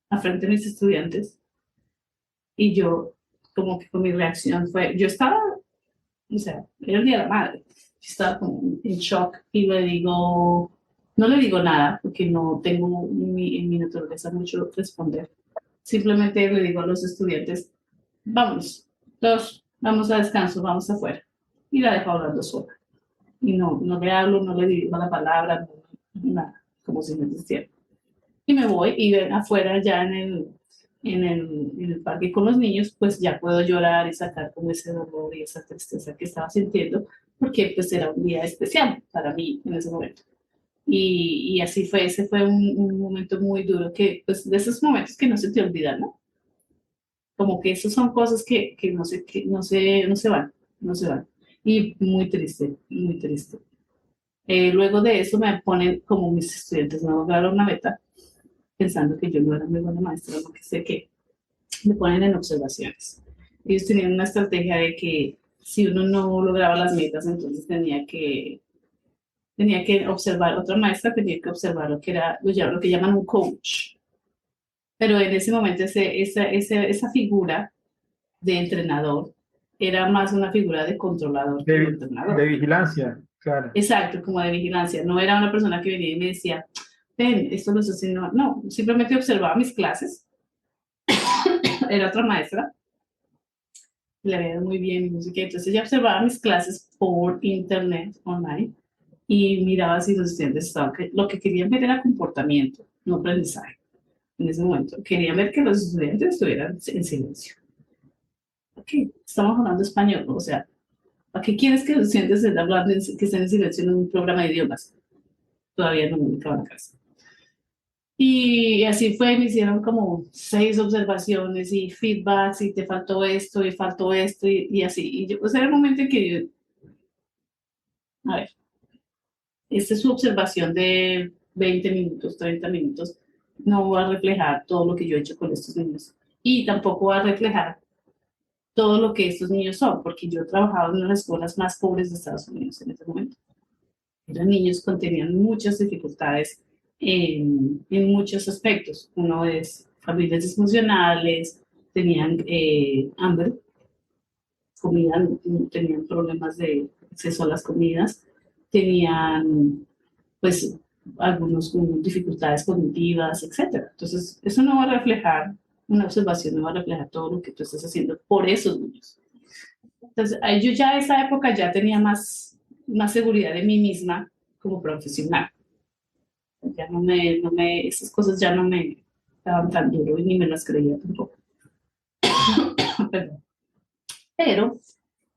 a frente de mis estudiantes, y yo, como que con mi reacción fue, yo estaba, o sea, era el día de la madre, yo estaba como en shock, y le digo, no le digo nada, porque no tengo en mi naturaleza mucho responder. Simplemente le digo a los estudiantes, vamos, todos, vamos a descanso, vamos afuera. Y la dejo hablando sola. Y no le hablo, no le digo la palabra, no, nada, como si no existiera. Y me voy y ven afuera ya en el parque con los niños, pues ya puedo llorar y sacar como ese dolor y esa tristeza que estaba sintiendo, porque pues era un día especial para mí en ese momento. Y así fue, ese fue un momento muy duro, que pues de esos momentos que no se te olvidan, ¿no? Como que esas son cosas que no se, no se van, no se van. Y muy triste, muy triste. Luego de eso me ponen, como mis estudiantes no lograron una meta, pensando que yo no era muy buena maestra, no que sé qué, me ponen en observaciones. Ellos tenían una estrategia de que si uno no lograba las metas, entonces tenía que observar, otra maestra tenía que observar lo que era, lo que llaman un coach. Pero en ese momento esa figura de entrenador era más una figura de controlador que de De entrenador. vigilancia, claro. Exacto, como de vigilancia. No era una persona que venía y me decía, ven, esto lo estoy haciendo. No, simplemente observaba mis clases. Era otra maestra, le había ido muy bien y no sé qué. Entonces ella observaba mis clases por internet, online, y miraba si los estudiantes estaban. Lo que querían ver era comportamiento, no aprendizaje. En ese momento, querían ver que los estudiantes estuvieran en silencio. Ok, estamos hablando español, o sea, ¿para qué quieres que los estudiantes estén hablando, que estén en silencio en un programa de idiomas? Todavía no me ubicaba en casa. Y así fue, me hicieron como 6 observaciones y feedbacks y te faltó esto y así. Y yo, pues era el momento en que yo, a ver, esta es su observación de 20 minutos, 30 minutos, no va a reflejar todo lo que yo he hecho con estos niños. Y tampoco va a reflejar todo lo que estos niños son, porque yo he trabajado en una de las escuelas más pobres de Estados Unidos en este momento. Eran niños que tenían muchas dificultades en muchos aspectos. Uno es familias disfuncionales, tenían hambre, comida, tenían problemas de acceso a las comidas, tenían pues algunos con dificultades cognitivas, etcétera. Entonces, eso no va a reflejar, una observación no va a reflejar todo lo que tú estás haciendo por esos niños. Entonces, yo ya a esa época ya tenía más seguridad de mí misma como profesional. Ya esas cosas ya no me daban tan duro y ni me las creía tampoco. pero,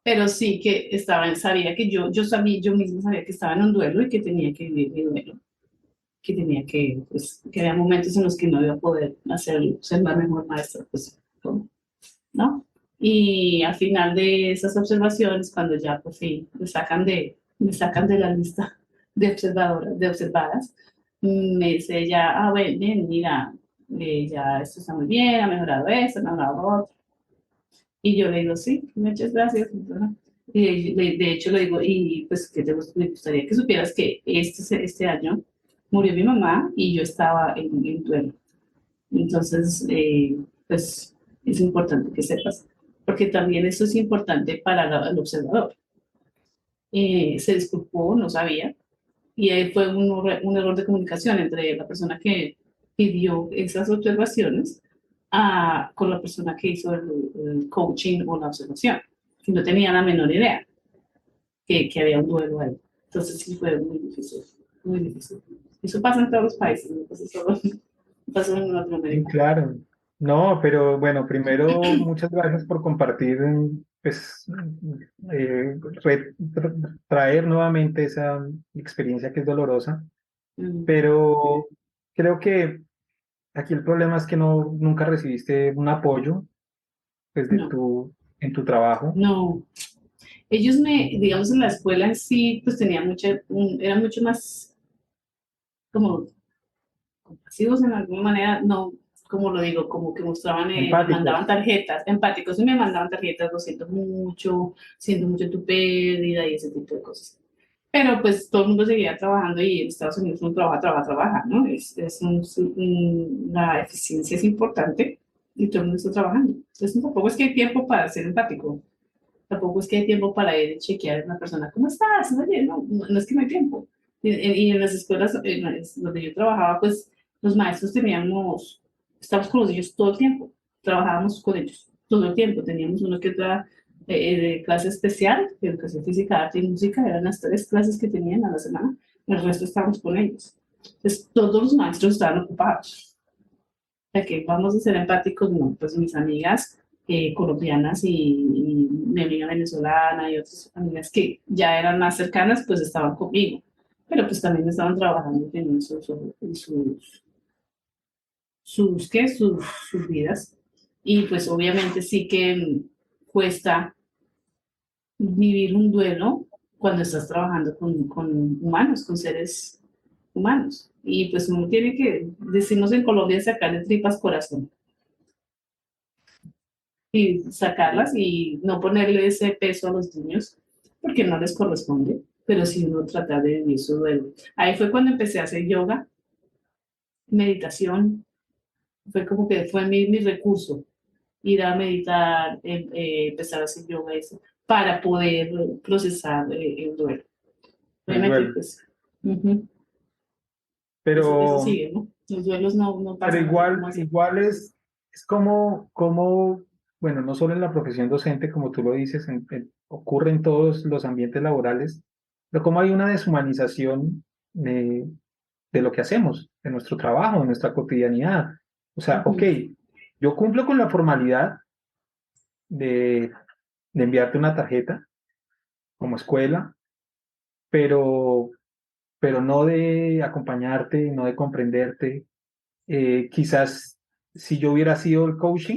pero sí que sabía que yo sabía, yo misma sabía que estaba en un duelo y que tenía que vivir mi duelo, que tenía que, pues, que había momentos en los que no iba a poder ser la mejor maestra, pues, ¿no? Y al final de esas observaciones, cuando ya por fin me sacan de la lista de observadoras, de observadas, me dice ella, ah, bueno, bien, mira, ya esto está muy bien, ha mejorado esto, ha mejorado lo otro. Y yo le digo, sí, muchas gracias. Y de hecho le digo, y pues que me gustaría que supieras que este año murió mi mamá y yo estaba en duelo. Entonces, pues es importante que sepas, porque también eso es importante para el observador. Se disculpó, no sabía, y ahí fue un error de comunicación entre la persona que pidió esas observaciones con la persona que hizo el coaching o la observación, que no tenía la menor idea que había un duelo ahí. Entonces sí fue muy difícil, muy difícil. Eso pasa en todos los países, no pasa solo pasa en Sí, Latinoamérica. claro. No, pero bueno, primero muchas gracias por compartir, pues, traer nuevamente esa experiencia que es dolorosa, Mm, pero creo que aquí el problema es que nunca recibiste un apoyo, pues, no, en tu trabajo. no. Ellos digamos, en la escuela en sí, pues tenían eran mucho más como compasivos en alguna manera, no, como lo digo, como que mostraban, me mandaban Empáticos. tarjetas, empáticos, y me mandaban tarjetas, lo siento mucho tu pérdida y ese tipo de cosas. Pero pues todo el mundo seguía trabajando y en Estados Unidos uno trabaja, ¿no? La eficiencia es importante y todo el mundo está trabajando. Entonces tampoco es que hay tiempo para ser empático, tampoco es que hay tiempo para ir a chequear a una persona, ¿cómo estás? Oye, no es que no hay tiempo. Y en las escuelas donde yo trabajaba, pues los maestros estábamos con los niños todo el tiempo, trabajábamos con ellos todo el tiempo, teníamos uno que otra de clase especial, de educación física, arte y música, eran las 3 clases que tenían a la semana, el resto estábamos con ellos. Entonces todos los maestros estaban ocupados. O sea que vamos a ser empáticos, no, pues mis amigas colombianas y mi amiga venezolana y otras amigas que ya eran más cercanas, pues estaban conmigo, pero pues también estaban trabajando y tenían ¿qué? Sus vidas. Y pues obviamente sí que cuesta vivir un duelo cuando estás trabajando con humanos, con seres humanos. Y pues uno tiene que, decimos en Colombia, sacarle tripas corazón y sacarlas y no ponerle ese peso a los niños porque no les corresponde, pero sí uno tratar de vivir su duelo. Ahí fue cuando empecé a hacer yoga, meditación, fue como que fue mi recurso, ir a meditar, empezar a hacer yoga, eso, para poder procesar el duelo. El Obviamente, duelo. pues, uh-huh, eso Pero, sigue, ¿no? Los duelos no pero pasan así como igual, así. igual es como, bueno, no solo en la profesión docente, como tú lo dices, ocurre en todos los ambientes laborales, pero como hay una deshumanización de lo que hacemos, de nuestro trabajo, de nuestra cotidianidad. O sea, ok, Uh-huh. yo cumplo con la formalidad de, de enviarte una tarjeta como escuela, pero, pero no de acompañarte, no de comprenderte. Quizás si yo hubiera sido el coach,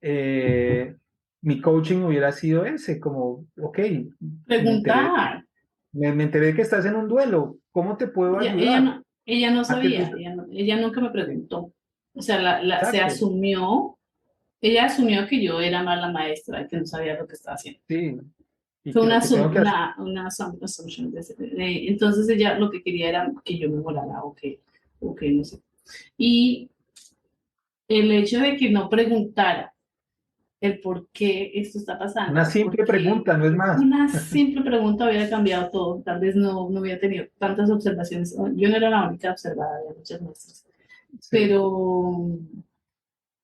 eh, mi coaching hubiera sido ese, como, ok, me enteré, Preguntar. me enteré que estás en un duelo, ¿cómo te puedo ayudar? Ella no A que sabía, ella nunca me preguntó. O sea, exacto, ella asumió que yo era mala maestra, que no sabía lo que estaba haciendo. sí, y Fue que lo que tengo que hacer, una assumption. Entonces ella lo que quería era que yo me volara o que no sé. Y el hecho de que no preguntara el por qué esto está pasando, una o por simple qué pregunta, no es más. una simple pregunta hubiera cambiado todo. Tal vez no hubiera tenido tantas observaciones. Yo no era la única observada, había muchas maestras. Sí, Pero,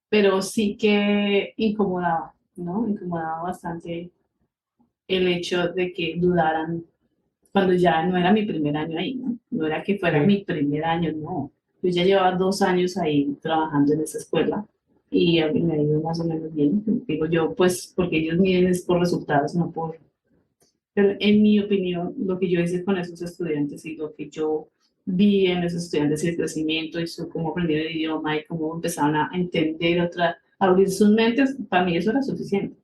pero sí que incomodaba, ¿no? Incomodaba bastante el hecho de que dudaran cuando ya no era mi primer año ahí, ¿no? No era que fuera sí. mi primer año, no. Yo ya llevaba 2 años ahí trabajando en esa escuela y a mí me ha ido más o menos bien. Digo yo, pues, porque ellos miden es por resultados, no por... Pero en mi opinión, lo que yo hice con esos estudiantes y lo que yo vi en esos estudiantes, el crecimiento y cómo aprendieron el idioma y cómo empezaron a entender a abrir sus mentes, para mí eso era suficiente.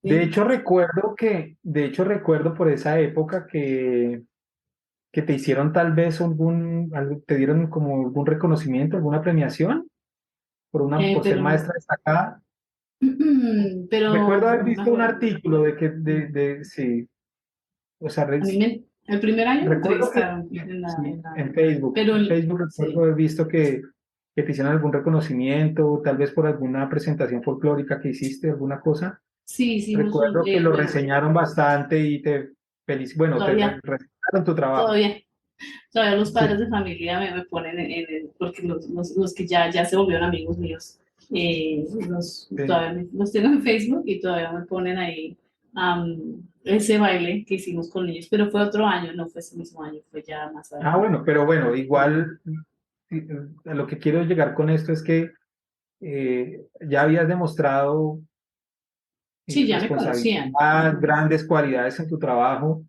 ¿Sí? De hecho recuerdo por esa época que te hicieron tal vez te dieron como algún reconocimiento, alguna premiación por ser Pero, maestra destacada. pero Recuerdo haber no me visto un acuerdo. artículo sí, o sea, A mí el primer año me recuerdo que entrevistaron sí, en pero Facebook recuerdo sí, haber visto que te hicieron algún reconocimiento, tal vez por alguna presentación folclórica que hiciste, alguna cosa. sí hicimos Recuerdo que lo bueno, reseñaron bastante y bueno, todavía, reseñaron tu trabajo. todavía, todavía los Sí, padres de familia me ponen porque los que ya se volvieron amigos míos, sí. todavía los tengo en Facebook y todavía me ponen ahí ese baile que hicimos con ellos, pero fue otro año, no fue ese mismo año, fue ya más Ah, adelante. bueno, pero bueno, igual a lo que quiero llegar con esto es que ya habías demostrado Sí, ya me conocían. responsabilidad, grandes cualidades en tu trabajo.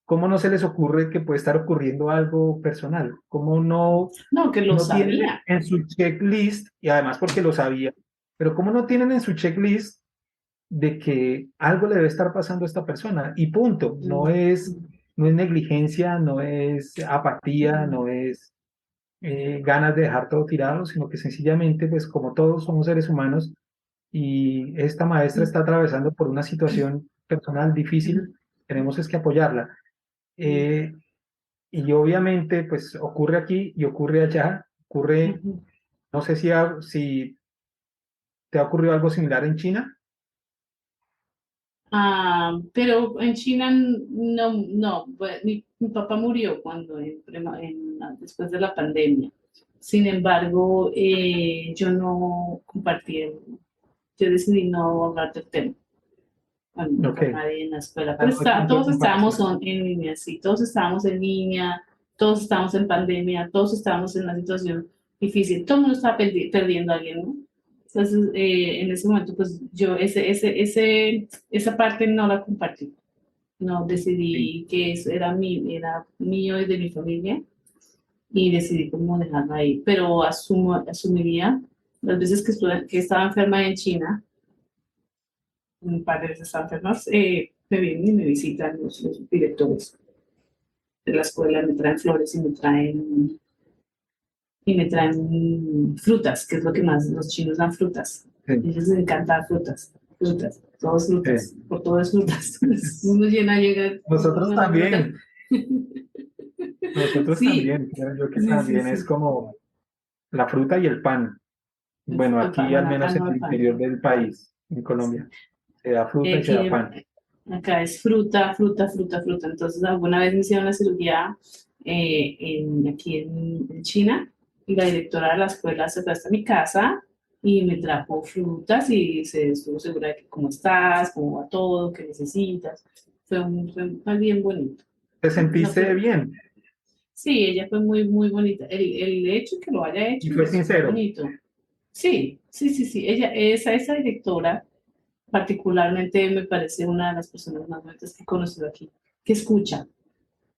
¿Cómo no se les ocurre que puede estar ocurriendo algo personal? ¿Cómo No, que lo no tienen sabía. en su checklist, y además porque lo sabía, pero cómo no tienen en su checklist de que algo le debe estar pasando a esta persona? Y punto. Mm, No es negligencia, no es apatía, mm, no es... ganas de dejar todo tirado, sino que sencillamente, pues como todos somos seres humanos y esta maestra está atravesando por una situación personal difícil, tenemos es que apoyarla. Eh, y obviamente, pues ocurre aquí y ocurre allá, ocurre, no sé si te ha ocurrido algo similar en China. Pero en China no, no, mi papá murió cuando después de la pandemia. Sin embargo, yo no compartí, yo decidí no hablar del tema Ok, con nadie en la escuela. ah, Pero no hay punto de todos estábamos comparación. en línea, sí, todos estábamos en línea, todos estábamos en pandemia, todos estábamos en una situación difícil, todo el mundo estaba perdiendo a alguien, ¿no? Entonces, en ese momento, pues yo esa parte no la compartí. No, Sí. decidí que eso era mío y de mi familia y decidí cómo dejarlo ahí. Pero asumiría las veces que estaba enferma en China, un par de veces estaba enferma, me vienen y me visitan los directores de la escuela, me traen flores y me traen frutas, que es lo que más los chinos dan frutas. A Sí, ellos les encanta frutas, frutas, todas frutas, sí. por todo es frutas. Uno llena, llega Nosotros una fruta. también, nosotros Sí, también, creo yo que sí, sí, también es sí. como la fruta y el pan. Bueno, aquí al Bueno, acá menos en no el hay pan. interior del país, en Colombia, se da fruta y se da Aquí, pan. acá es fruta, fruta, fruta, fruta. Entonces, alguna vez me hicieron la cirugía aquí en China y la directora de la escuela se fue hasta mi casa y me trajo frutas y se estuvo segura de que cómo estás, cómo va todo, qué necesitas. Fue bien bonito. ¿Te No sentiste fue, bien? sí, ella fue muy, muy bonita. El hecho que lo haya Y hecho fue es muy sincero. bonito. Sí, sí, sí, sí. Esa directora particularmente me parece una de las personas más bonitas que he conocido aquí, que escucha,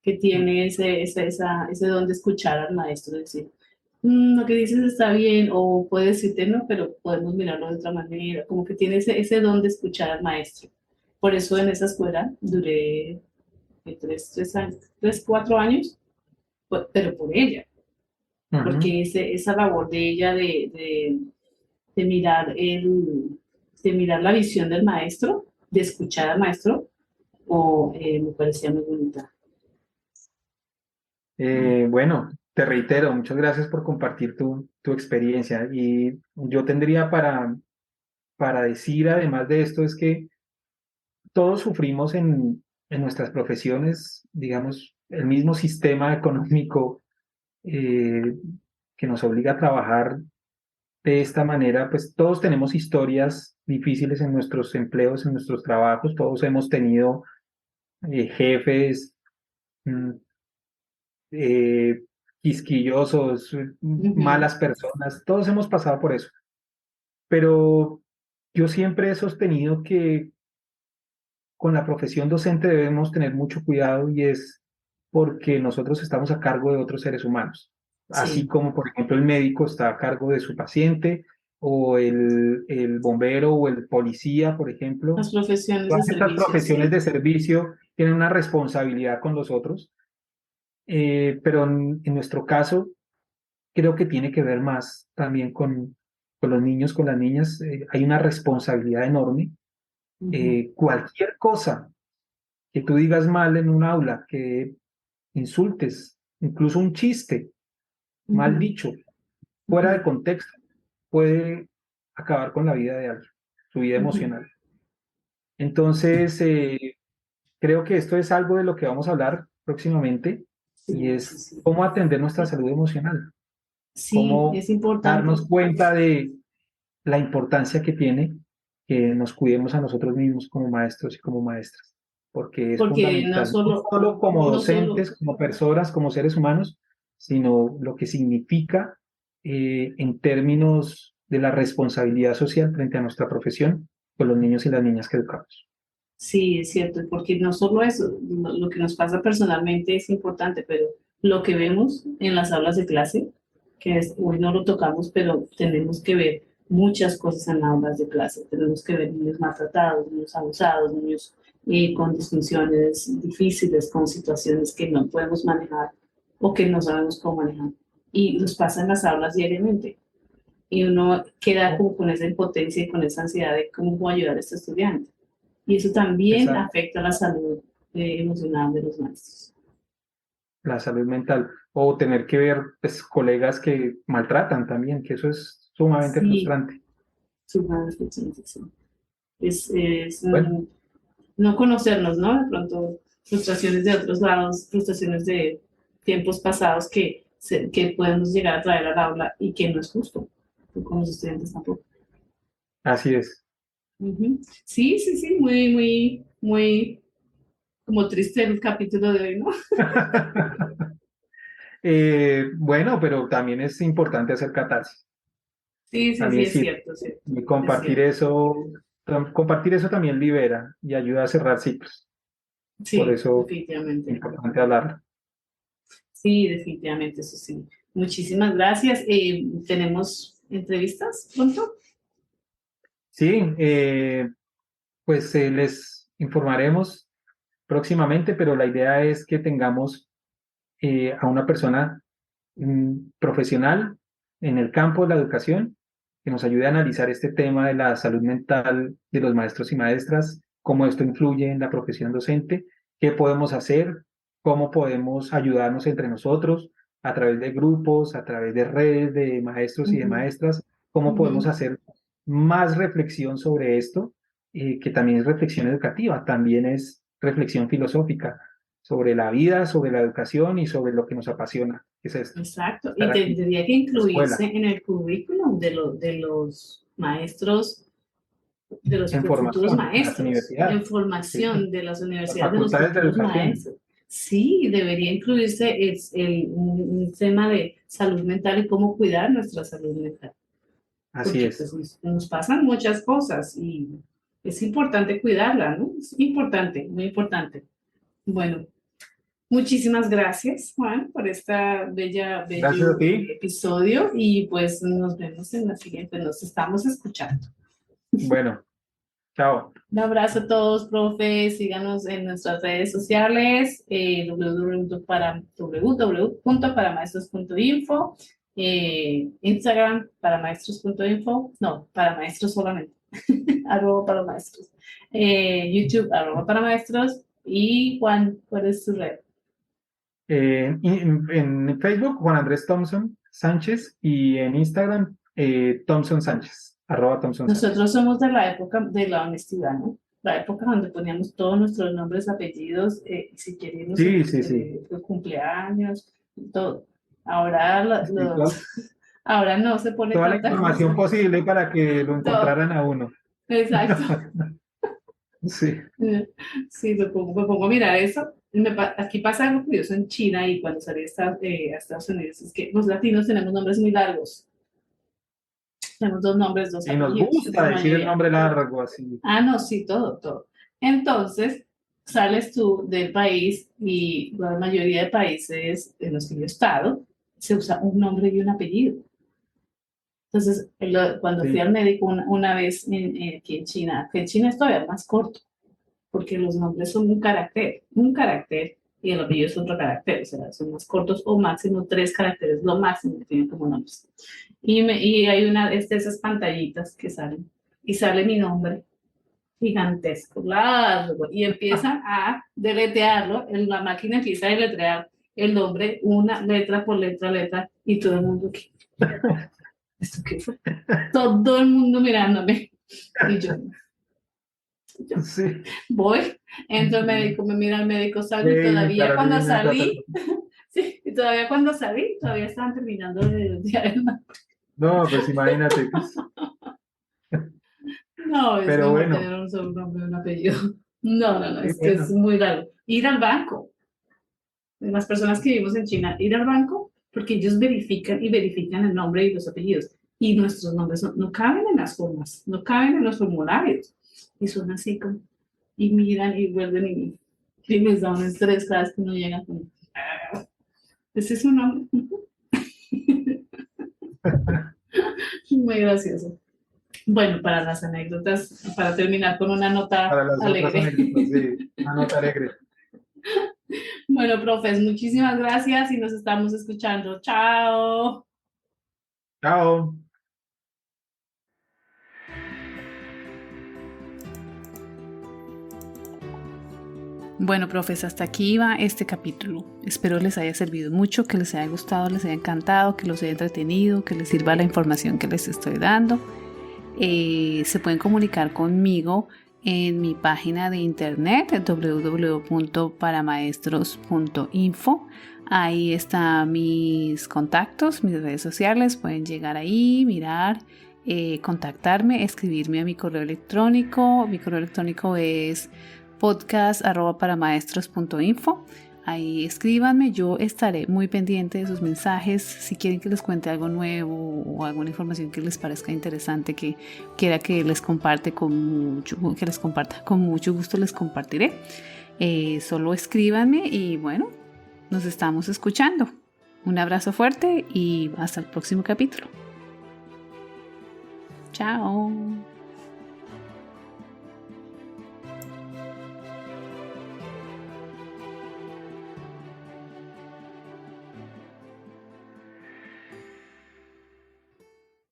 que tiene ese don de escuchar al maestro, decir, lo que dices está bien, o puede decirte no, pero podemos mirarlo de otra manera, como que tiene ese don de escuchar al maestro. Por eso en esa escuela duré tres años, 3, 4 años, pero por ella, Ujú. porque esa labor de ella de mirar de mirar la visión del maestro, de escuchar al maestro, me parecía muy bonita. Bueno, te reitero, muchas gracias por compartir tu experiencia. Y yo tendría para decir, además de esto, es que todos sufrimos en nuestras profesiones, digamos, el mismo sistema económico eh, que nos obliga a trabajar de esta manera, pues todos tenemos historias difíciles en nuestros empleos, en nuestros trabajos, todos hemos tenido jefes mm, eh, quisquillosos, Ujú. malas personas, todos hemos pasado por eso, pero yo siempre he sostenido que con la profesión docente debemos tener mucho cuidado y es porque nosotros estamos a cargo de otros seres humanos, así Sí, como por ejemplo el médico está a cargo de su paciente o el bombero o el policía, por ejemplo. las profesiones de Todas estas servicio, profesiones sí. de servicio tienen una responsabilidad con los otros, pero en nuestro caso creo que tiene que ver más también con los niños, con las niñas. Hay una responsabilidad enorme. Ujú, Cualquier cosa que tú digas mal en un aula, que insultes, incluso un chiste mal ujú, dicho, fuera de ujú, contexto, puede acabar con la vida de alguien, su vida ujú. emocional. Entonces, creo que esto es algo de lo que vamos a hablar próximamente y Sí, sí, es sí. cómo atender nuestra salud emocional, Sí, cómo es importante. darnos cuenta de la importancia que tiene que nos cuidemos a nosotros mismos como maestros y como maestras, porque es Porque no fundamental, no solo, solo como no solo, docentes, como personas, como seres humanos, sino lo que significa en términos de la responsabilidad social frente a nuestra profesión con los niños y las niñas que educamos. sí, es cierto, porque no solo eso, lo que nos pasa personalmente es importante, pero lo que vemos en las aulas de clase, hoy no lo tocamos, pero tenemos que ver muchas cosas en las aulas de clase. Tenemos que ver niños maltratados, niños abusados, niños con disfunciones difíciles, con situaciones que no podemos manejar o que no sabemos cómo manejar. y los pasa en las aulas diariamente. Y uno queda como con esa impotencia y con esa ansiedad de cómo puedo ayudar a este estudiante. Y eso también Exacto, afecta la salud emocional de los maestros. la salud mental. O tener que ver pues, colegas que maltratan también, que eso es sumamente Sí, frustrante. sumamente, sí. Es Bueno, no conocernos, ¿no? De pronto, frustraciones de otros lados, frustraciones de tiempos pasados que podemos llegar a traer al aula y que no es justo con los estudiantes tampoco. así es. Ujú. Sí, muy como triste el capítulo de hoy, ¿no? Bueno, pero también es importante hacer catarsis. Sí, También es sirve. cierto, sí, Y es cierto. compartir eso también libera y ayuda a cerrar ciclos. Por Sí, eso es definitivamente. importante hablarlo. Sí, definitivamente, eso sí. Muchísimas gracias. ¿Tenemos entrevistas pronto? Sí, pues les informaremos próximamente, pero la idea es que tengamos a una persona profesional en el campo de la educación que nos ayude a analizar este tema de la salud mental de los maestros y maestras, cómo esto influye en la profesión docente, qué podemos hacer, cómo podemos ayudarnos entre nosotros a través de grupos, a través de redes de maestros y de Ujú, maestras, cómo podemos ujú. hacer más reflexión sobre esto, que también es reflexión educativa, también es reflexión filosófica sobre la vida, sobre la educación y sobre lo que nos apasiona, que es esto, Exacto, y estar aquí en tendría que la incluirse escuela, en el currículum de los maestros, de los en futuros formación, en las maestros, universidades, en sí, formación de las las universidades de los facultades de futuros educación, maestros. Sí, debería incluirse un tema de salud mental y cómo cuidar nuestra salud mental, así porque es. pues nos pasan muchas cosas y es importante cuidarla, ¿no? Es importante, muy importante. Bueno, muchísimas gracias, Juan, por esta Gracias a bello ti. episodio y pues nos vemos en la siguiente, nos estamos escuchando. Bueno, chao. Un abrazo a todos, profe, síganos en nuestras redes sociales, www.paramaestros.info, Instagram paramaestros.info, no, para maestros solamente, arroba para maestros, YouTube arroba para maestros y Juan, ¿cuál es tu red? En Facebook, Juan Andrés Thompson Sánchez y en Instagram, Thompson Sánchez, @Thompson Sánchez. Nosotros somos de la época de la honestidad, ¿no? La época donde poníamos todos nuestros nombres, apellidos, si queríamos Sí, sí, sí. los cumpleaños, todo. Ahora Sí, ahora no se pone toda la tanta cosa. información posible para que lo Todo. encontraran a uno. Exacto. Sí, Sí, me pongo a mirar eso. Aquí pasa algo curioso en China y cuando salí a Estados Unidos, es que los latinos tenemos nombres muy largos. Tenemos dos nombres, dos y nos apellidos, gusta la decir el mayoría. nombre largo así. Ah, no, sí, todo. Entonces, sales tú del país y la mayoría de países en los que yo he estado, se usa un nombre y un apellido. Entonces, cuando fui Sí, al médico una vez aquí en China, que en China es todavía más corto, porque los nombres son un carácter, y el apellido es otro carácter, o sea, son más cortos o máximo 3 caracteres, lo máximo que tienen como nombres. Y hay una de esas pantallitas que salen, y sale mi nombre gigantesco, largo, y empiezan a deletrearlo, la máquina empieza a deletrear el nombre una letra por letra, y todo el mundo, ¿esto qué fue? Todo el mundo mirándome, y yo sí. voy, entro al médico, me mira el médico, salgo, y Ve y me todavía cuando Carolina, ta, ta, ta. salí, sí, y todavía cuando salí, todavía estaban terminando de deletrear el nombre. No, pues imagínate, pues. No, es Pero mejor bueno, tener un solo nombre y un apellido. No, sí, es que es bueno, muy largo. Ir al banco, las personas que vivimos en China, ir al banco, porque ellos verifican y verifican el nombre y los apellidos. Y nuestros nombres no caben en las formas, no caben en los formularios. Y son así como, y miran y vuelven y les da un estrés cada vez que uno llega. Como, "Ah, ese es un nombre". Muy gracioso. Bueno, para las anécdotas, para terminar con una nota para las otras alegre. anécdotas, sí, una nota alegre. Bueno, profes, muchísimas gracias y nos estamos escuchando. Chao. Chao. Bueno, profes, hasta aquí va este capítulo. Espero les haya servido mucho, que les haya gustado, les haya encantado, que los haya entretenido, que les sirva la información que les estoy dando. Se pueden comunicar conmigo en mi página de internet www.paramaestros.info. Ahí están mis contactos, mis redes sociales. Pueden llegar ahí, mirar, contactarme, escribirme a mi correo electrónico. Mi correo electrónico es podcast@paramaestros.info. Ahí escríbanme, yo estaré muy pendiente de sus mensajes. Si quieren que les cuente algo nuevo o alguna información que les parezca interesante, que quiera que les comparta con mucho gusto les compartiré. Solo escríbanme y bueno, nos estamos escuchando. Un abrazo fuerte y hasta el próximo capítulo. Chao.